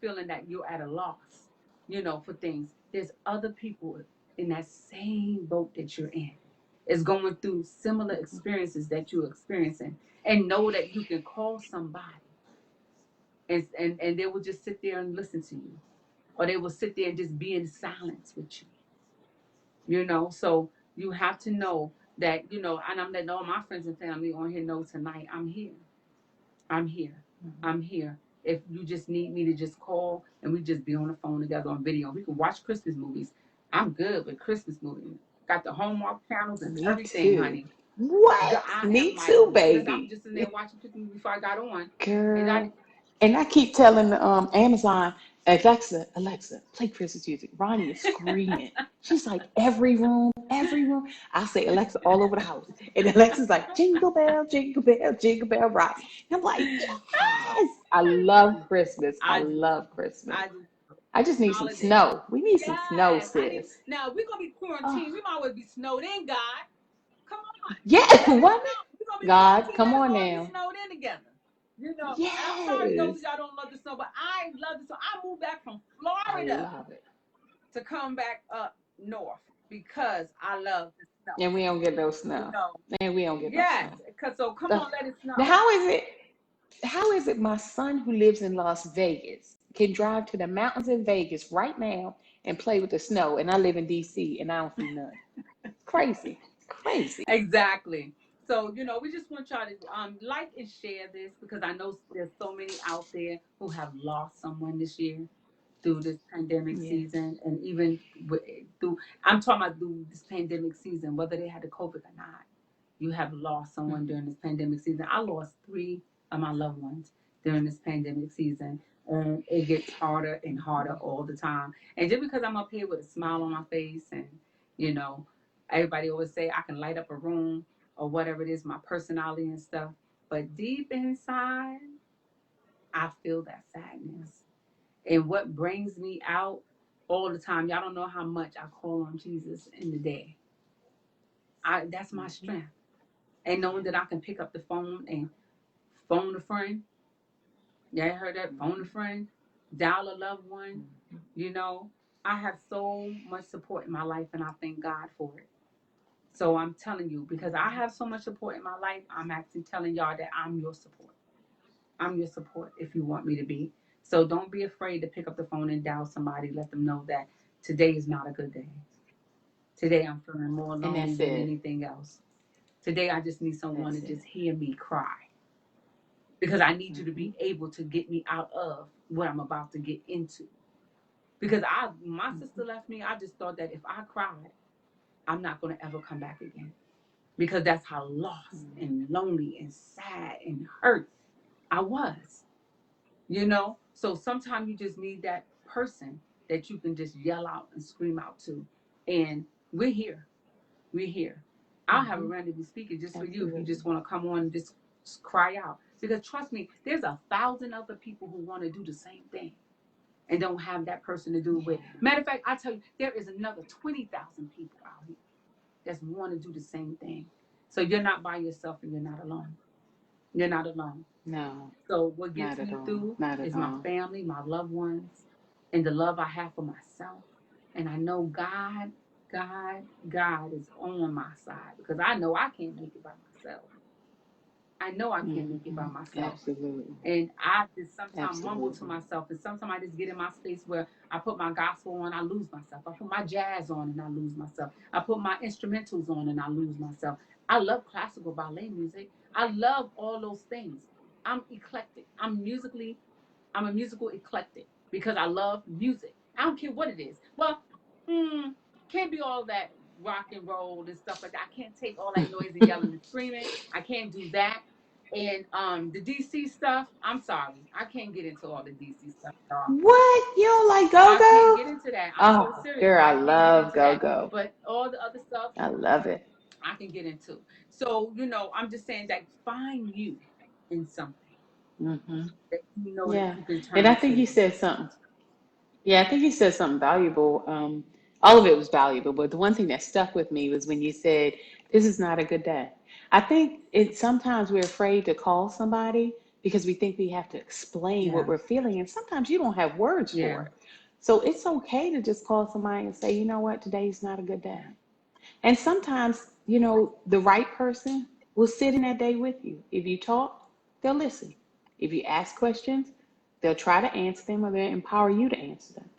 feeling that you're at a loss, for things. There's other people in that same boat that you're in. Is going through similar experiences that you're experiencing. And know that you can call somebody and they will just sit there and listen to you. Or they will sit there and just be in silence with you. So you have to know that, and I'm letting all my friends and family on here know tonight, I'm here. I'm here. I'm here. If you just need me to just call and we just be on the phone together on video. We can watch Christmas movies. I'm good with Christmas movies. Got the Hallmark channels and Me everything, too. honey. What? I Me am like, too, I'm baby. just in there watching Christmas movies before I got on. And I, Girl. And I keep telling Amazon, Alexa, play Christmas music. Ronnie is screaming. She's like, every room, every room. I say Alexa all over the house. And Alexa's like, jingle bell, jingle bell rock. And I'm like, yes. I love Christmas. I I do love too. Christmas. I do too. I just need some Holiday. snow. We need some snow, Yes. sis. Now, if we're going to be Oh, quarantined, we might as well be snowed in, God. Come on. yeah, Let us what? know. We're going to be God, quarantined. come Let us on all be now. snowed in together. And I'm sorry those of Yes. y'all don't love the snow, but I love the snow. I moved back from I Florida love it. to come back up north because I love the snow. And we don't get no You snow. know, And we don't get no yes. snow. So come Ugh. on, let it Now, snow. how is it my son who lives in Las Vegas can drive to the mountains in Vegas right now and play with the snow, and I live in DC and I don't see none? Crazy. Crazy. Exactly. So, we just want y'all to like and share this because I know there's so many out there who have lost someone this year through this pandemic Yes. season, and even through, I'm talking about through this pandemic season, whether they had the COVID or not. You have lost someone Mhm. during this pandemic season. I lost 3 of my loved ones during this pandemic season. And it gets harder and harder all the time. And just because I'm up here with a smile on my face and, you know, everybody always say I can light up a room or whatever it is, my personality and stuff. But deep inside, I feel that sadness. And what brings me out all the time, y'all don't know how much I call on Jesus in the day. That's my Mhm. strength. And knowing that I can pick up the phone and phone a friend. Yeah, I heard that. Phone a Mhm. friend, dial a loved one. Mhm. You know, I have so much support in my life, and I thank God for it. So I'm telling you, because I Mhm. have so much support in my life, I'm actually telling y'all that I'm your support. I'm your support if you want me to be. So don't be afraid to pick up the phone and dial somebody. Let them know that today is not a good day. Today I'm feeling more And lonely that's than it. anything else. Today I just need someone to That's it. just hear me cry because I need you to Mhm. be able to get me out of what I'm about to get into. Because my sister Mhm. left me, I just thought that if I cried, I'm not going to ever come back again. Because that's how lost Mhm. and lonely and sad and hurt I was, you know? So sometimes you just need that person that you can just yell out and scream out to. And we're here. We're here. I'll have a Mhm. randomly speaking just for you if you Absolutely. just want to come on and just cry out. Because trust me, there's 1,000 other people who want to do the same thing and don't have that person to do it Yeah. with. Matter of fact, I tell you, there is another 20,000 people out here that want to do the same thing. So you're not by yourself and you're not alone. You're not alone. No, So what not gets at me all. through Not at is my all. family, my loved ones, and the love I have for myself. And I know God is on my side because I know I can't make it by myself. I know I can't make it by myself. Absolutely. And I just sometimes mumble to Absolutely. myself, and sometimes I just get in my space where I put my gospel on, I lose myself. I put my jazz on and I lose myself. I put my instrumentals on and I lose myself. I love classical ballet music. I love all those things. I'm eclectic. I'm a musical eclectic because I love music. I don't care what it is. Well, can't be all that rock and roll and stuff like that. I can't take all that noise and yelling and screaming. I can't do that. And the DC stuff, I'm sorry. I can't get into all the DC stuff, y'all. What? You don't like I can't go-go? get into that. I'm so Oh, serious. girl, I I can't get love into that. go-go. But all the other stuff, I love it. I can get into. So, I'm just saying that find you in something Hmm. that you know that Yeah. you can And I turn think to. you said something. Yeah, I think you said something valuable. All of it was valuable, but the one thing that stuck with me was when you said, "This is not a good day." I think sometimes we're afraid to call somebody because we think we have to explain what Yeah. we're feeling, and sometimes you don't have words Yeah. for it. So it's okay to just call somebody and say, "You know what? Today's not a good day." Yeah. And sometimes, the right person will sit in that day with you. If you talk, they'll listen. If you ask questions, they'll try to answer them or they'll empower you to answer them.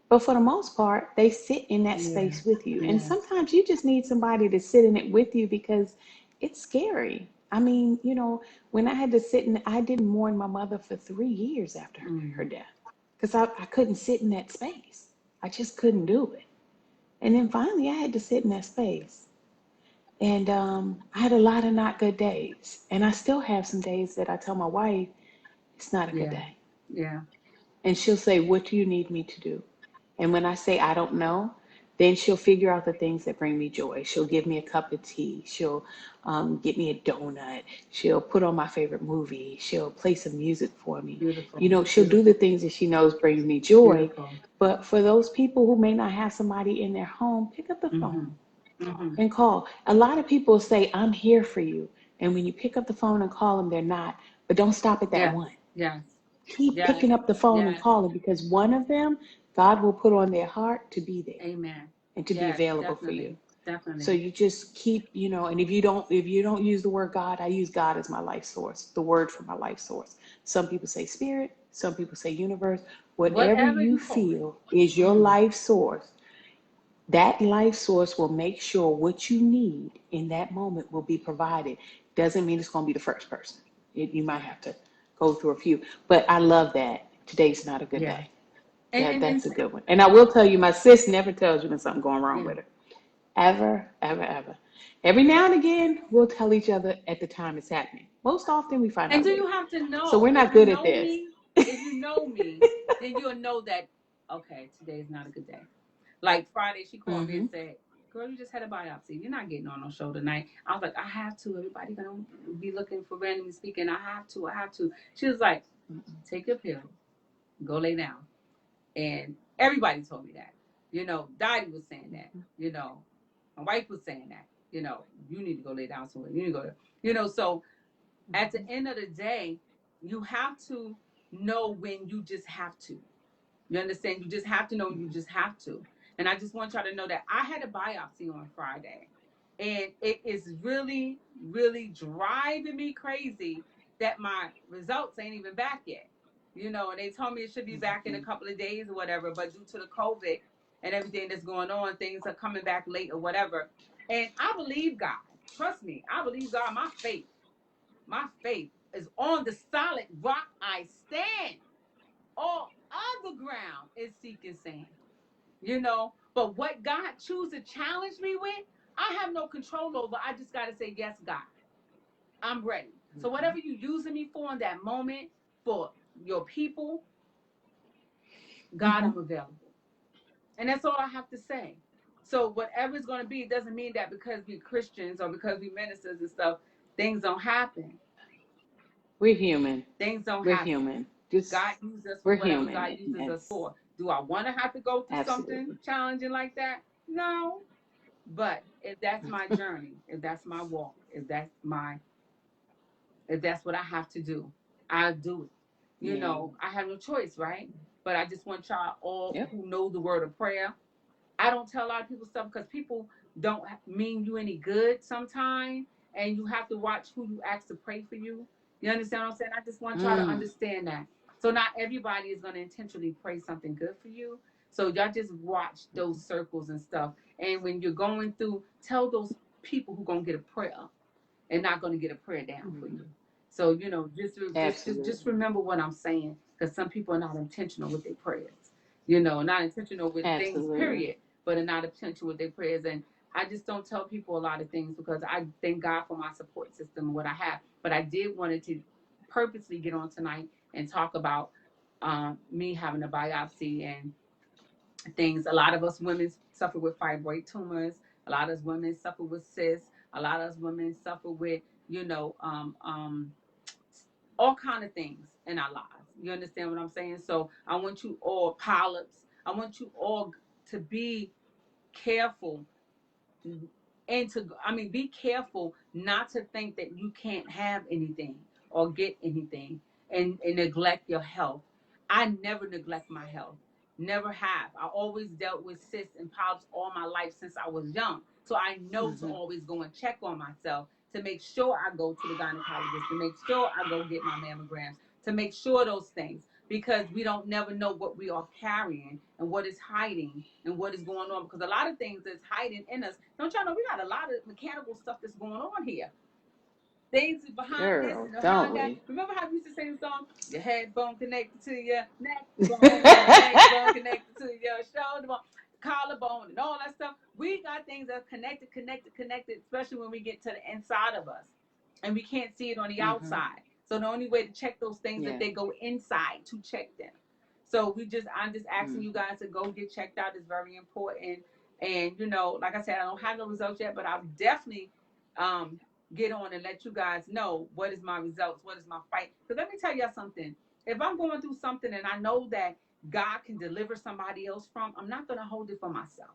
But for the most part, they sit in that Yeah. space with you. And Yes. sometimes you just need somebody to sit in it with you because it's scary. I mean, when I had to sit in, I didn't mourn my mother for 3 years after her Mm. death because I couldn't sit in that space. I just couldn't do it. And then finally, I had to sit in that space. And I had a lot of not good days. And I still have some days that I tell my wife, it's not a good Yeah. day. Yeah. And she'll say, "What do you need me to do?" And when I say, "I don't know," then she'll figure out the things that bring me joy. She'll give me a cup of tea. She'll get me a donut. She'll put on my favorite movie. She'll play some music for me. Beautiful. She'll do the things that she knows brings me joy. Beautiful. But for those people who may not have somebody in their home, pick up the Mm-hmm. phone Mm-hmm. and call. A lot of people say, "I'm here for you." And when you pick up the phone and call them, they're not. But don't stop at that Yes. one. Yes. Keep Yes. picking up the phone and Yes. calling because one of them, God will put on their heart to be there Amen. and to be Yes, available for you. definitely. Definitely. So you just keep, and if you don't use the word God, I use God as my life source, the word for my life source. Some people say spirit, some people say universe. Whatever Whatever you you call it. feel is your Mm. life source, that life source will make sure what you need in that moment will be provided. Doesn't mean it's going to be the first person. You might have to go through a few. But I love that. Today's not a good Yeah. day. And That's a good one. And I will tell you, my sis never tells you when something's going wrong yeah. with her. Ever, ever, ever. Every now and again, we'll tell each other at the time it's happening. Most often, we find And out do you later. have to So know? we're not good at this. Then you'll know that okay, today is not a good day. Like Friday, she called me and Hmm. said, "Girl, you just had a biopsy. You're not getting on no show tonight." I was like, "I have to. Everybody gonna be looking for randomly speaking. I have to. I have to." She was like, "Take your pill, go lay down." And everybody told me that. Dottie was saying that. My wife was saying that. You need to go lay down somewhere. You need to go to. So at the end of the day, you have to know when you just have to. You understand? You just have to know you just have to. And I just want y'all to know that I had a biopsy on Friday. And it is really, really driving me crazy that my results ain't even back yet. And they told me it should be back in a couple of days or whatever, but due to the COVID and everything that's going on, things are coming back late or whatever. And I believe God. Trust me, I believe God. My faith is on the solid rock I stand. All other ground is seeking sand. But what God chooses to challenge me with, I have no control over. I just got to say, yes, God, I'm ready. So whatever you using me for in that moment for your people, God, Hmm. I'm available. And that's all I have to say. So whatever it's going to be, it doesn't mean that because we're Christians or because we ministers and stuff, things don't happen. We're human. Things don't We're happen. human. Just God uses us for we're whatever human, God and uses us that's for. Do I want to have to go through something absolutely. challenging like that? No. But if that's my journey, if that's my walk, if that's what I have to do, I'll do it. Yeah. I have no choice, right? But I just want y'all all Yep. who know the word of prayer. I don't tell a lot of people stuff because people don't mean you any good sometimes. and you have to watch who you ask to pray for you. You understand what I'm saying? I just want y'all to understand that. So not everybody is going to intentionally pray something good for you. So y'all just watch those circles and stuff. And when you're going through, tell those people who going to get a prayer and not going to get a prayer down for you. So, you know, just remember what I'm saying, because some people are not intentional with their prayers. You know, not intentional with things, period, but are not intentional with their prayers. And I just don't tell people a lot of things because I thank God for my support system and what I have. But I did wanted to purposely get on tonight and talk about me having a biopsy and things. A lot of us women suffer with fibroid tumors. A lot of us women suffer with cysts. A lot of us women suffer with, you know, all kind of things in our lives. You understand what I'm saying? So I want you all, polyps, I want you all to be careful and be careful not to think that you can't have anything or get anything and neglect your health. I never neglect my health. Never have. I always dealt with cysts and polyps all my life since I was young. So I know to always go and check on myself, to make sure I go to the gynecologist, to make sure I go get my mammograms, to make sure those things, because we don't never know what we are carrying and what is hiding and what is going on. Because a lot of things that's hiding in us. Don't y'all know we got a lot of mechanical stuff that's going on here? Things behind this and behind that. Remember how we used to sing the song? Your head bone connected to your neck bone, your neck bone connected to your shoulder bone, collarbone, and all that stuff. We got things that are connected, especially when we get to the inside of us. And we can't see it on the outside. So the only way to check those things that they go inside to check them. So I'm just asking you guys to go get checked out. It's very important. And, you know, like I said, I don't have no results yet, but I'll definitely get on and let you guys know what is my results, what is my fight. Because let me tell y'all something. If I'm going through something and I know that God can deliver somebody else from, I'm not going to hold it for myself.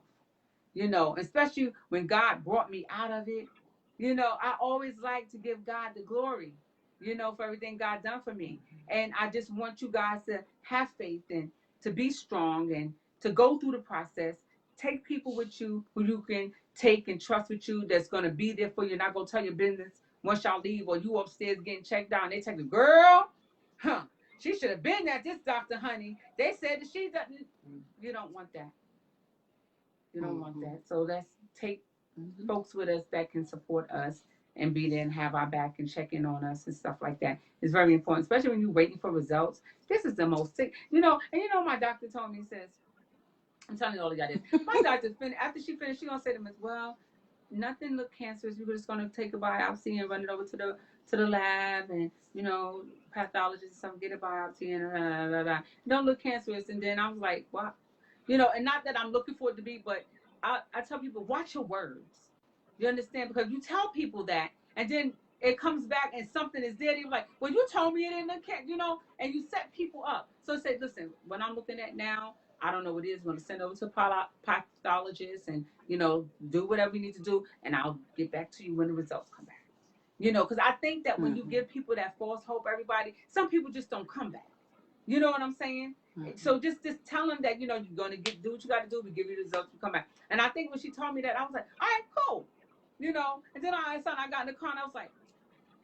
You know, especially when God brought me out of it. You know, I always like to give God the glory, you know, for everything God done for me. And I just want you guys to have faith and to be strong and to go through the process. Take people with you who you can take and trust with you, that's going to be there for you. Not going to tell your business once y'all leave, or you upstairs getting checked out and they take the girl, she should have been at this doctor, honey. They said that she doesn't. You don't want that. You don't want that. So let's take folks with us that can support us and be there and have our back and check in on us and stuff like that. It's very important, especially when you're waiting for results. This is the most sick, you know. And you know, my doctor told me, says, I'm telling you all of y'all this. My doctor, after she finished, she gonna say to me, well, nothing look cancerous. We're just gonna take a biopsy and run it over to the lab, and you know, pathologist, some get a biopsy and don't look cancerous. And then I was like, what? You know, and not that I'm looking for it to be, but I tell people, watch your words. You understand? Because you tell people that, and then it comes back and something is there. You're like, well, you told me it didn't look, you know, and you set people up. So say, listen, what I'm looking at now, I don't know what it is. I'm going to send over to a pathologist and, you know, do whatever we need to do, and I'll get back to you when the results come back. You know, because I think that when you give people that false hope, everybody, some people just don't come back. You know what I'm saying? So just tell them that, you know, you're going to do what you got to do. We give you the results, you come back. And I think when she told me that, I was like, all right, cool. You know, and then I got in the car and I was like,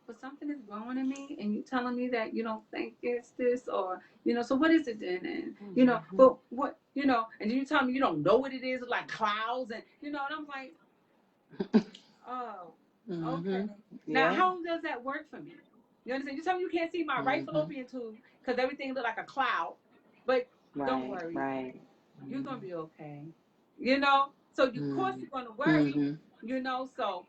but something is growing in me, and you telling me that you don't think it's this, or, you know, so what is it then? And, you know, but what, you know, and then you tell me you don't know what it is, like clouds, and, you know, and I'm like, oh, okay. Now, how does that work for me? You understand? You tell me you can't see my right fallopian tube because everything look like a cloud, but don't worry. You're going to be okay. You know? So, of course, you're going to worry, you know? So,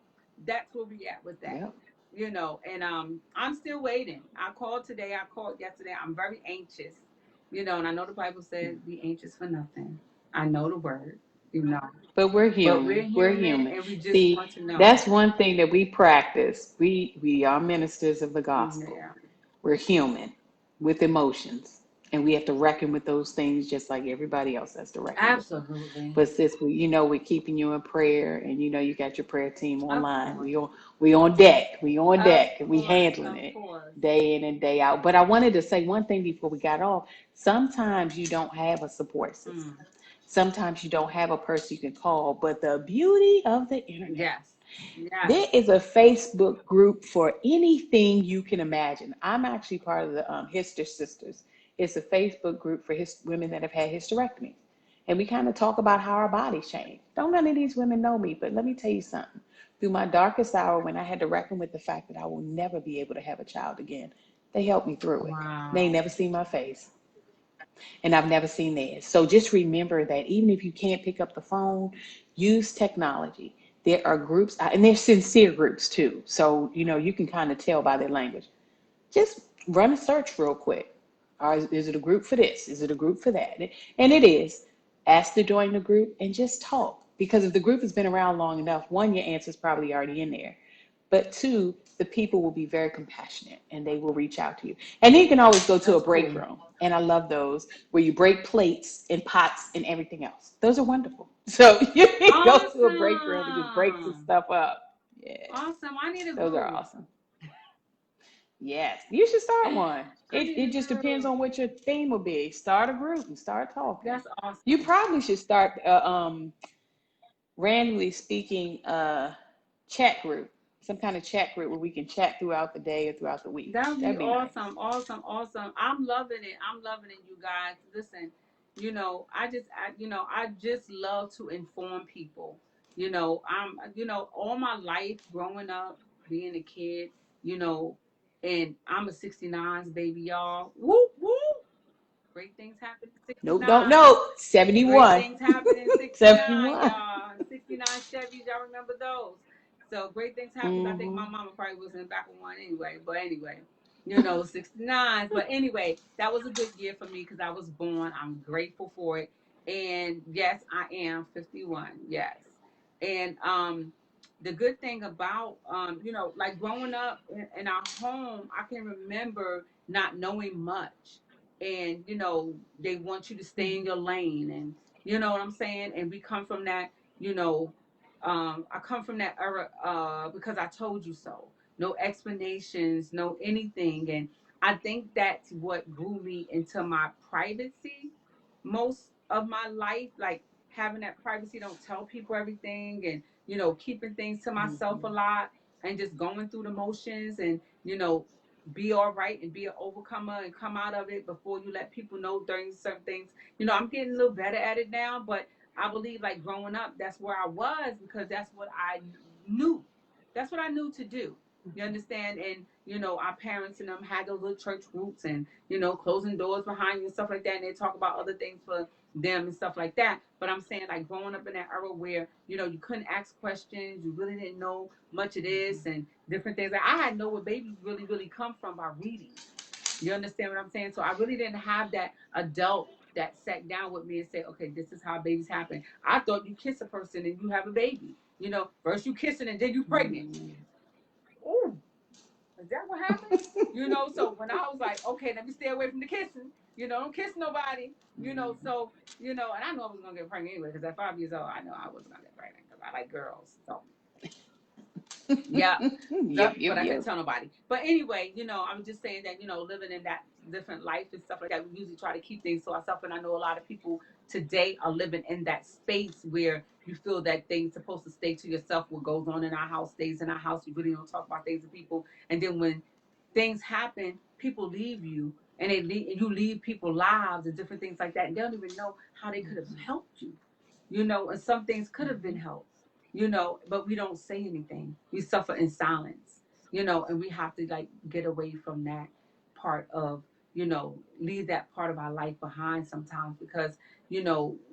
that's where we at with that. Yep. You know, and I'm still waiting. I called today. I called yesterday. I'm very anxious, you know, and I know the Bible says be anxious for nothing. I know the word, you know. But we're human. We're human. And we just want to know. That's one thing that we practice. We are ministers of the gospel. Yeah. We're human with emotions. And we have to reckon with those things just like everybody else has to reckon with them. Absolutely. But sis, you know, we're keeping you in prayer, and you know you got your prayer team online. We on deck. We on deck. And we handling it day in and day out. But I wanted to say one thing before we got off. Sometimes you don't have a support system. Sometimes you don't have a person you can call. But the beauty of the internet Yes. There is a Facebook group for anything you can imagine. I'm actually part of the Hister Sisters. It's a Facebook group for women that have had hysterectomy. And we kind of talk about how our bodies change. Don't none of these women know me, but let me tell you something. Through my darkest hour, when I had to reckon with the fact that I will never be able to have a child again, they helped me through it. They ain't Wow. never seen my face, and I've never seen theirs. So just remember that even if you can't pick up the phone, use technology. There are groups, and they're sincere groups too. So, you can kind of tell by their language. Just run a search real quick. Or is it a group for this? Is it a group for that? And it is. Ask to join the group and just talk. Because if the group has been around long enough, one, your answer's probably already in there. But two, the people will be very compassionate and they will reach out to you. And then you can always go to a That's break cool. room. And I love those where you break plates and pots and everything else. Those are wonderful. So you can go to a break room and just break some Awesome. stuff up. Yeah, Awesome. I need a those are group. awesome. Yes, you should start one. I It, need a it just depends group. on what your theme will be. Start a group and start talking. That's You awesome. probably should start randomly speaking chat group, some kind of chat group where we can chat throughout the day or throughout the week. That would be That'd be nice. awesome. Awesome. Awesome. I'm loving it. I'm loving it, you guys. Listen, I just love to inform people. All my life growing up, being a kid, you know, and I'm a 69s baby, y'all. Whoop, whoop. Great things happen in Nope, don't 69. know. Great 71. things happen in 69, 71. y'all. 69 Chevys, y'all remember those? So great things happen. I think Mm-hmm. my mama probably was in the back of one anyway. But anyway, 69s. But anyway, that was a good year for me because I was born. I'm grateful for it. And yes, I am 51. Yes. And the good thing about like growing up in our home, I can remember not knowing much. And they want you to stay in your lane, and you know what I'm saying. And we come from that, you know I come from that era, because I told you so. No explanations, no anything. And I think that's what grew me into my privacy most of my life, like having that privacy, don't tell people everything, and keeping things to myself a Mm-hmm. lot, and just going through the motions, and be all right and be an overcomer and come out of it before you let people know during certain things. I'm getting a little better at it now, but I believe like growing up, that's where I was because that's what I knew. That's what I knew to do. You understand? And our parents and them had those little church groups, and closing doors behind you and stuff like that. And they talk about other things for them and stuff like that. But I'm saying like growing up in that era where you couldn't ask questions, you really didn't know much of this and different things. Like I had know where babies really come from by reading. You understand what I'm saying? So I really didn't have that adult that sat down with me and said, okay, this is how babies happen. I thought you kiss a person and you have a baby. First you kissing and then you pregnant. Mm-hmm. Ooh, is that what happened? So when I was like, okay, let me stay away from the kissing. Don't kiss nobody. So, and I know I was going to get pregnant anyway because at 5 years old, I know I wasn't going to get pregnant because I like girls. So, yeah. Yep, Yep, yep, but I couldn't yep. tell nobody. But anyway, I was just saying that, living in that different life and stuff like that, we usually try to keep things to ourselves. And I know a lot of people today are living in that space where you feel that things supposed to stay to yourself. What goes on in our house stays in our house. You really don't talk about things to people. And then when things happen, people leave you and you leave people lives and different things like that. And they don't even know how they could have Mm-hmm. helped you, and some things could have been Mm-hmm. helped, but we don't say anything. We suffer in silence, and we have to like get away from that part of, leave that part of our life behind sometimes because, you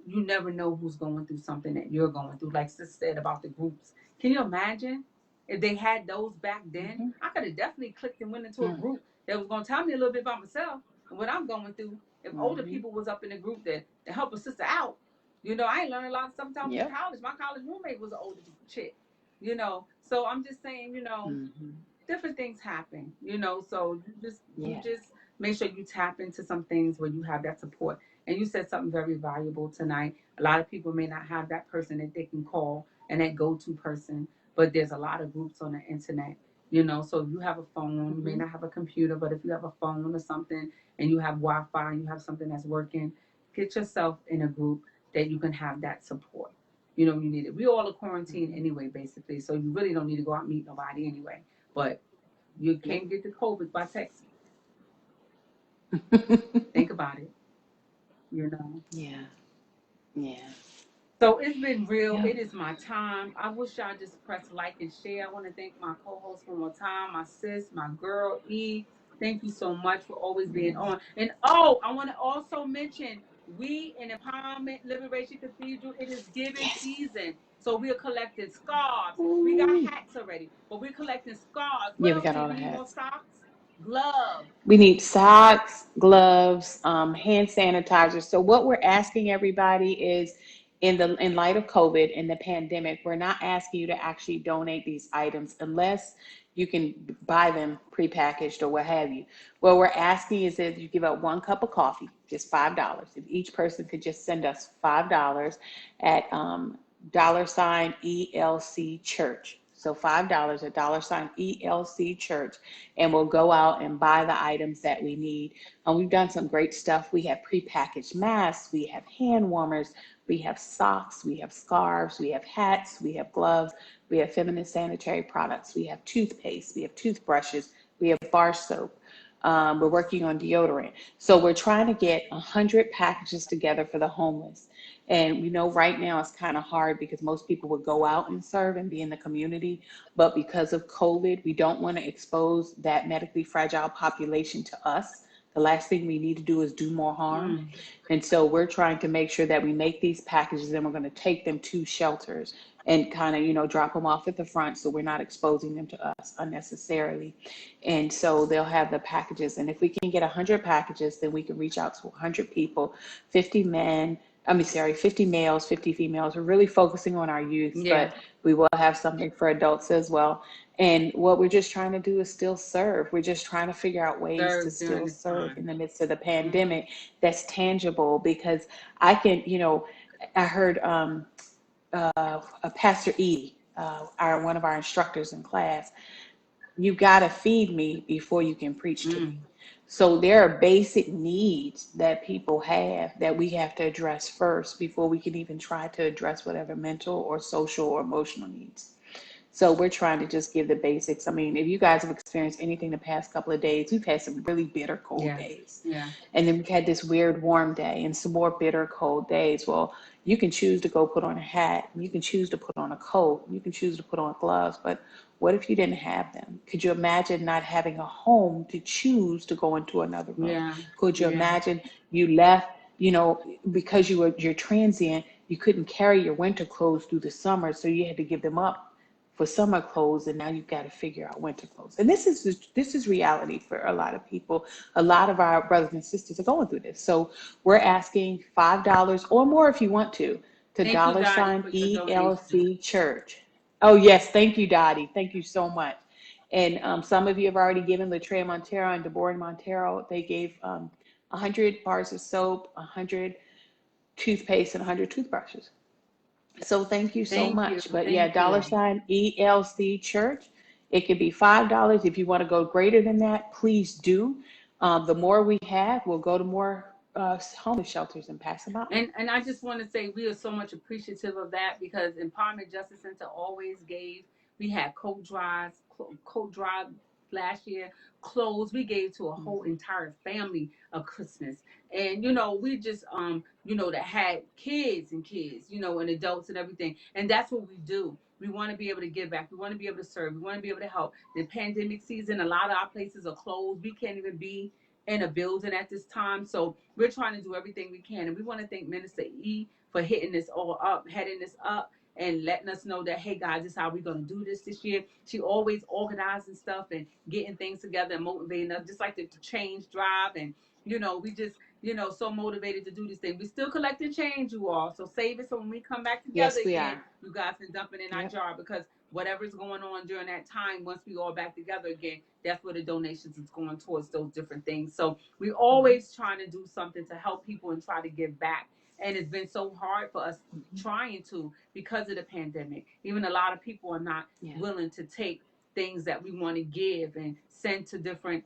never know who's going through something that you're going through. Like Sis said about the groups. Can you imagine if they had those back then? Mm-hmm. I could have definitely clicked and went into a Mm-hmm. group that was going to tell me a little bit about myself and what I'm going through. If older Mm-hmm. people was up in the group that to help a sister out, I ain't learned a lot of stuff until I was in Yep. college. My college roommate was an older chick, So I'm just saying, Mm-hmm. different things happen, So you Yes. just make sure you tap into some things where you have that support. And you said something very valuable tonight. A lot of people may not have that person that they can call and that go-to person, but there's a lot of groups on the internet. So if you have a phone, you may Mm-hmm. not have a computer, but if you have a phone or something and you have Wi-Fi and you have something that's working, get yourself in a group that you can have that support. you know, you need it. We all are quarantined anyway, basically, so you really don't need to go out and meet nobody anyway. But you can't get the COVID by texting. Think about it, you know. Yeah. Yeah. So it's been real. Yeah. It is my time. I wish y'all just press like and share. I want to thank my co-host one more time, my sis, my girl E. Thank you so much for always being on. And oh, I want to also mention we in Empowerment Liberation Cathedral. It is giving Yes. season, so we are collecting scarves. We got Ooh. hats already, but we're collecting scarves. What Yeah, we else got we need? all We the need more hats. socks, gloves. We need socks, gloves, hand sanitizer. So what we're asking everybody is in light of COVID and the pandemic, we're not asking you to actually donate these items unless you can buy them prepackaged or what have you. What we're asking is that you give out 1 cup of coffee, just $5. If each person could just send us $5 at $ ELC Church. So $5 at $ ELC Church, and we'll go out and buy the items that we need. We've done some great stuff. We have prepackaged masks, we have hand warmers, we have socks, we have scarves, we have hats, we have gloves, we have feminine sanitary products, we have toothpaste, we have toothbrushes, we have bar soap. We're working on deodorant. So we're trying to get 100 packages together for the homeless. And we know right now it's kind of hard because most people would go out and serve and be in the community. But because of COVID, we don't want to expose that medically fragile population to us. The last thing we need to do is do more harm. Mm. And so we're trying to make sure that we make these packages and we're going to take them to shelters and kind of, drop them off at the front so we're not exposing them to us unnecessarily. And so they'll have the packages. And if we can get 100 packages, then we can reach out to 100 people, 50 men, 50 males, 50 females. We're really focusing on our youth, Yeah, but we will have something for adults as well. And what we're just trying to do is still serve. We're just trying to figure out ways to serve during still this serve time. in the midst of the Hmm. pandemic that's tangible because I can, I heard Pastor Edie, one of our instructors in class, you got to feed me before you can preach to me. Mm. So there are basic needs that people have that we have to address first before we can even try to address whatever mental or social or emotional needs. So we're trying to just give the basics. I mean, if you guys have experienced anything the past couple of days, we've had some really bitter cold Yeah, days. yeah. And then we've had this weird warm day and some more bitter cold days. Well, you can choose to go put on a hat, you can choose to put on a coat, you can choose to put on gloves, but what if you didn't have them? Could you imagine not having a home to choose to go into another room? Yeah, Could you yeah. imagine you left, because you're transient, you couldn't carry your winter clothes through the summer, so you had to give them up for summer clothes, and now you've got to figure out winter clothes. And this is reality for a lot of people. A lot of our brothers and sisters are going through this. So we're asking $5 or more if you want to Thank you, dollar Dottie, sign for your donation. ELC Church. Oh yes, thank you, Dottie. Thank you so much. And some of you have already given. Latreia Montero and Deborah Montero. They gave 100 bars of soap, 100 toothpaste, and 100 toothbrushes. So thank you so Thank you. much. But yeah, Thank you. dollar sign ELC Church. It could be $5. If you want to go greater than that, please do. The more we have, we'll go to more homeless shelters and pass them out. And I just want to say we are so much appreciative of that because Empowerment Justice Center always gave. We had coat drive last year, clothes. We gave to a whole entire family of Christmas, and we just that had kids and kids, and adults and everything, and that's what we do. We want to be able to give back. We want to be able to serve. We want to be able to help. The pandemic season, a lot of our places are closed. We can't even be in a building at this time. So we're trying to do everything we can. And we want to thank Minister E for hitting this all up, heading this up, and letting us know that, hey, guys, this is how we're going to do this year. She always organizing stuff and getting things together and motivating us, just like the change drive. And, we just, so motivated to do this thing. We still collecting change, you all. So save it so when we come back together Yes, we again, are. you guys can dump it in our Yep. jar because whatever's going on during that time, once we all back together again, that's where the donations is going towards those different things. So we Mhm. always trying to do something to help people and try to give back. And it's been so hard for us Mhm. trying to because of the pandemic. Even a lot of people are not Yeah. willing to take things that we want to give and send to different,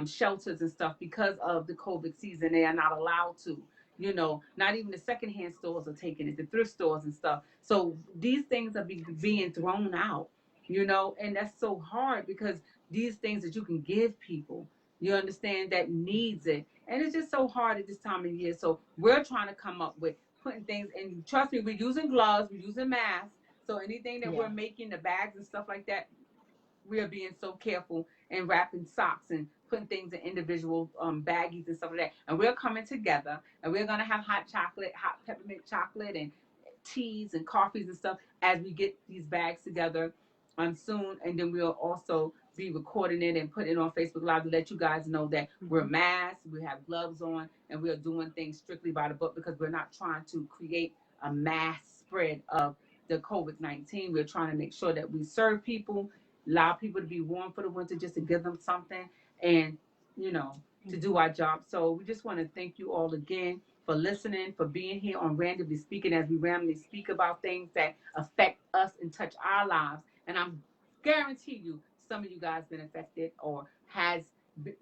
shelters and stuff because of the COVID season. They are not allowed to. not even the secondhand stores are taking it, the thrift stores and stuff. So these things are being thrown out, and that's so hard because these things that you can give people, you understand, that needs it. And it's just so hard at this time of year. So we're trying to come up with putting things, and trust me, we're using gloves, we're using masks. So anything that Yeah. we're making, the bags and stuff like that, we are being so careful and wrapping socks and putting things in individual baggies and stuff like that. And we're coming together, and we're gonna have hot peppermint chocolate, and teas and coffees and stuff as we get these bags together soon. And then we'll also be recording it and putting it on Facebook Live to let you guys know that we're masked, we have gloves on, and we're doing things strictly by the book because we're not trying to create a mass spread of the COVID-19. We're trying to make sure that we serve people, allow people to be warm for the winter, just to give them something, and to do our job. So we just want to thank you all again for listening, for being here on Randomly Speaking, as we randomly speak about things that affect us and touch our lives. And I'm guarantee you, some of you guys been affected or has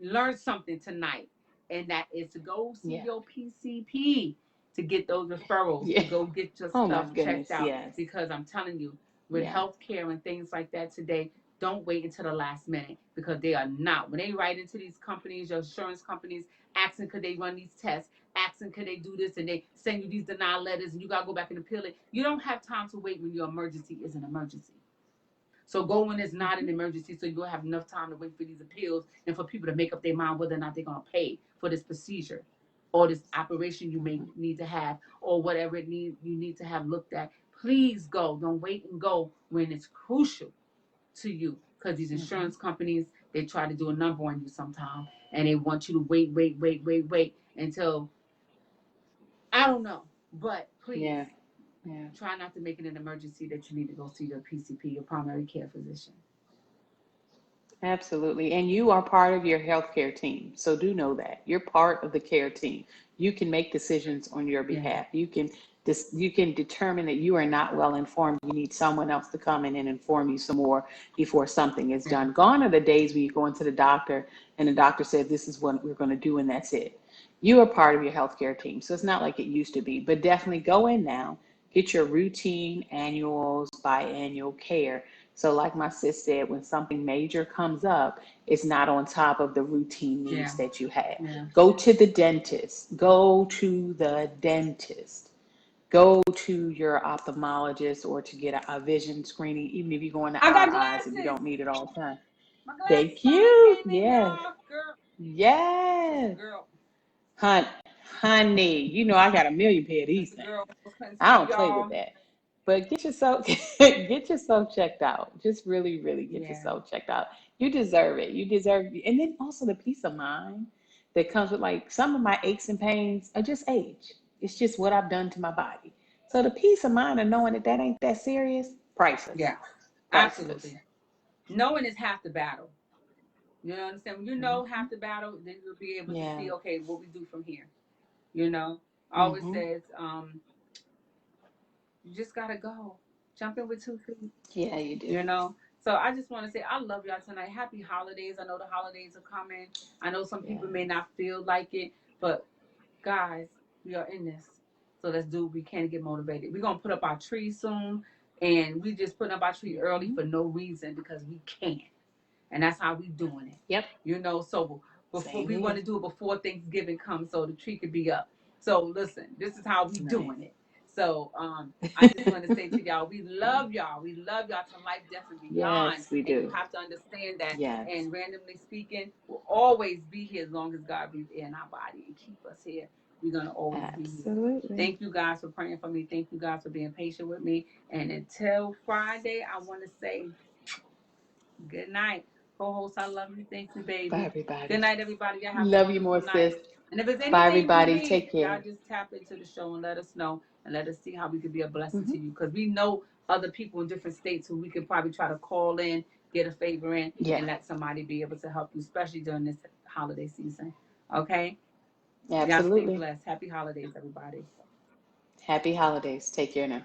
learned something tonight, and that is to go see Yeah. your PCP, to get those referrals, to Yeah. go get your Oh my stuff goodness, checked out. yes. Because I'm telling you, with Yeah. healthcare and things like that today, don't wait until the last minute, because they are not. When they write into these companies, your insurance companies, asking could they run these tests, asking could they do this, and they send you these denial letters, and you got to go back and appeal it. You don't have time to wait when your emergency is an emergency. So go when it's not an emergency, so you'll have enough time to wait for these appeals and for people to make up their mind whether or not they're going to pay for this procedure or this operation you may need to have, or whatever you need to have looked at. Please go. Don't wait and go when it's crucial to you, because these insurance companies, they try to do a number on you sometimes, and they want you to wait until, I don't know. But please, Yeah. Yeah. try not to make it an emergency that you need to go see your PCP, your primary care physician. Absolutely. And you are part of your healthcare team. So do know that. You're part of the care team. You can make decisions on your Yeah. behalf. You can determine that you are not well informed. You need someone else to come in and inform you some more before something is done. Gone are the days when you go into the doctor and the doctor says, this is what we're going to do, and that's it. You are part of your healthcare team. So it's not like it used to be, but definitely go in now, get your routine, annuals, biannual care. So like my sis said, when something major comes up, it's not on top of the routine needs that you have. Yeah. Go to the dentist. Go to the dentist. Go to your ophthalmologist or to get a vision screening, even if you're going to I got our eyes and you glasses. don't need it all the time. My glasses Thank finally you. came in, Yes. y'all. Girl. Yes. Girl. Honey, you know I got a million pair of these Sister things. girl. Couldn't I see don't play with y'all. that. But get yourself get yourself checked out. Just really, really get Yeah. yourself checked out. You deserve it. You deserve it. And then also the peace of mind that comes with, like, some of my aches and pains are just age. It's just what I've done to my body. So the peace of mind of knowing that that ain't that serious, priceless. Yeah. Priceless. Absolutely. Knowing is half the battle. You know what I'm saying? When you know half the battle, then you'll be able to Yeah. see, okay, what we do from here. I always Mm-hmm. says, you just gotta go. Jump in with 2 feet. Yeah, you do. So I just want to say I love y'all tonight. Happy holidays. I know the holidays are coming. I know some people may not feel like it, but guys, we are in this. So let's do what we can to get motivated. We're gonna put up our tree soon, and we just put up our tree early for no reason, because we can. And that's how we doing it. Yep. So before Same we here. want to do it before Thanksgiving comes, so the tree could be up. So listen, this is how we doing it. So I just want to say to y'all, we love y'all. We love y'all to life, death, and beyond. Yes, we And do. you have to understand that. Yes. And Randomly Speaking will always be here as long as God breathes in our body and keep us here. We're gonna always be here. Absolutely. Thank you guys for praying for me. Thank you guys for being patient with me. And until Friday, I want to say good night. Co-host, I love you. Thank you, baby. Bye, everybody. Good night, everybody. Y'all have a Love you wonderful more, night. sis. And if there's anything Bye, everybody. you need, Take care. y'all just tap into the show and let us know, and let us see how we could be a blessing Mm-hmm. to you. Because we know other people in different states who we could probably try to call in, get a favor in, and let somebody be able to help you, especially during this holiday season. Okay? Absolutely. Y'all stay blessed. Happy holidays, everybody. Happy holidays. Take care now.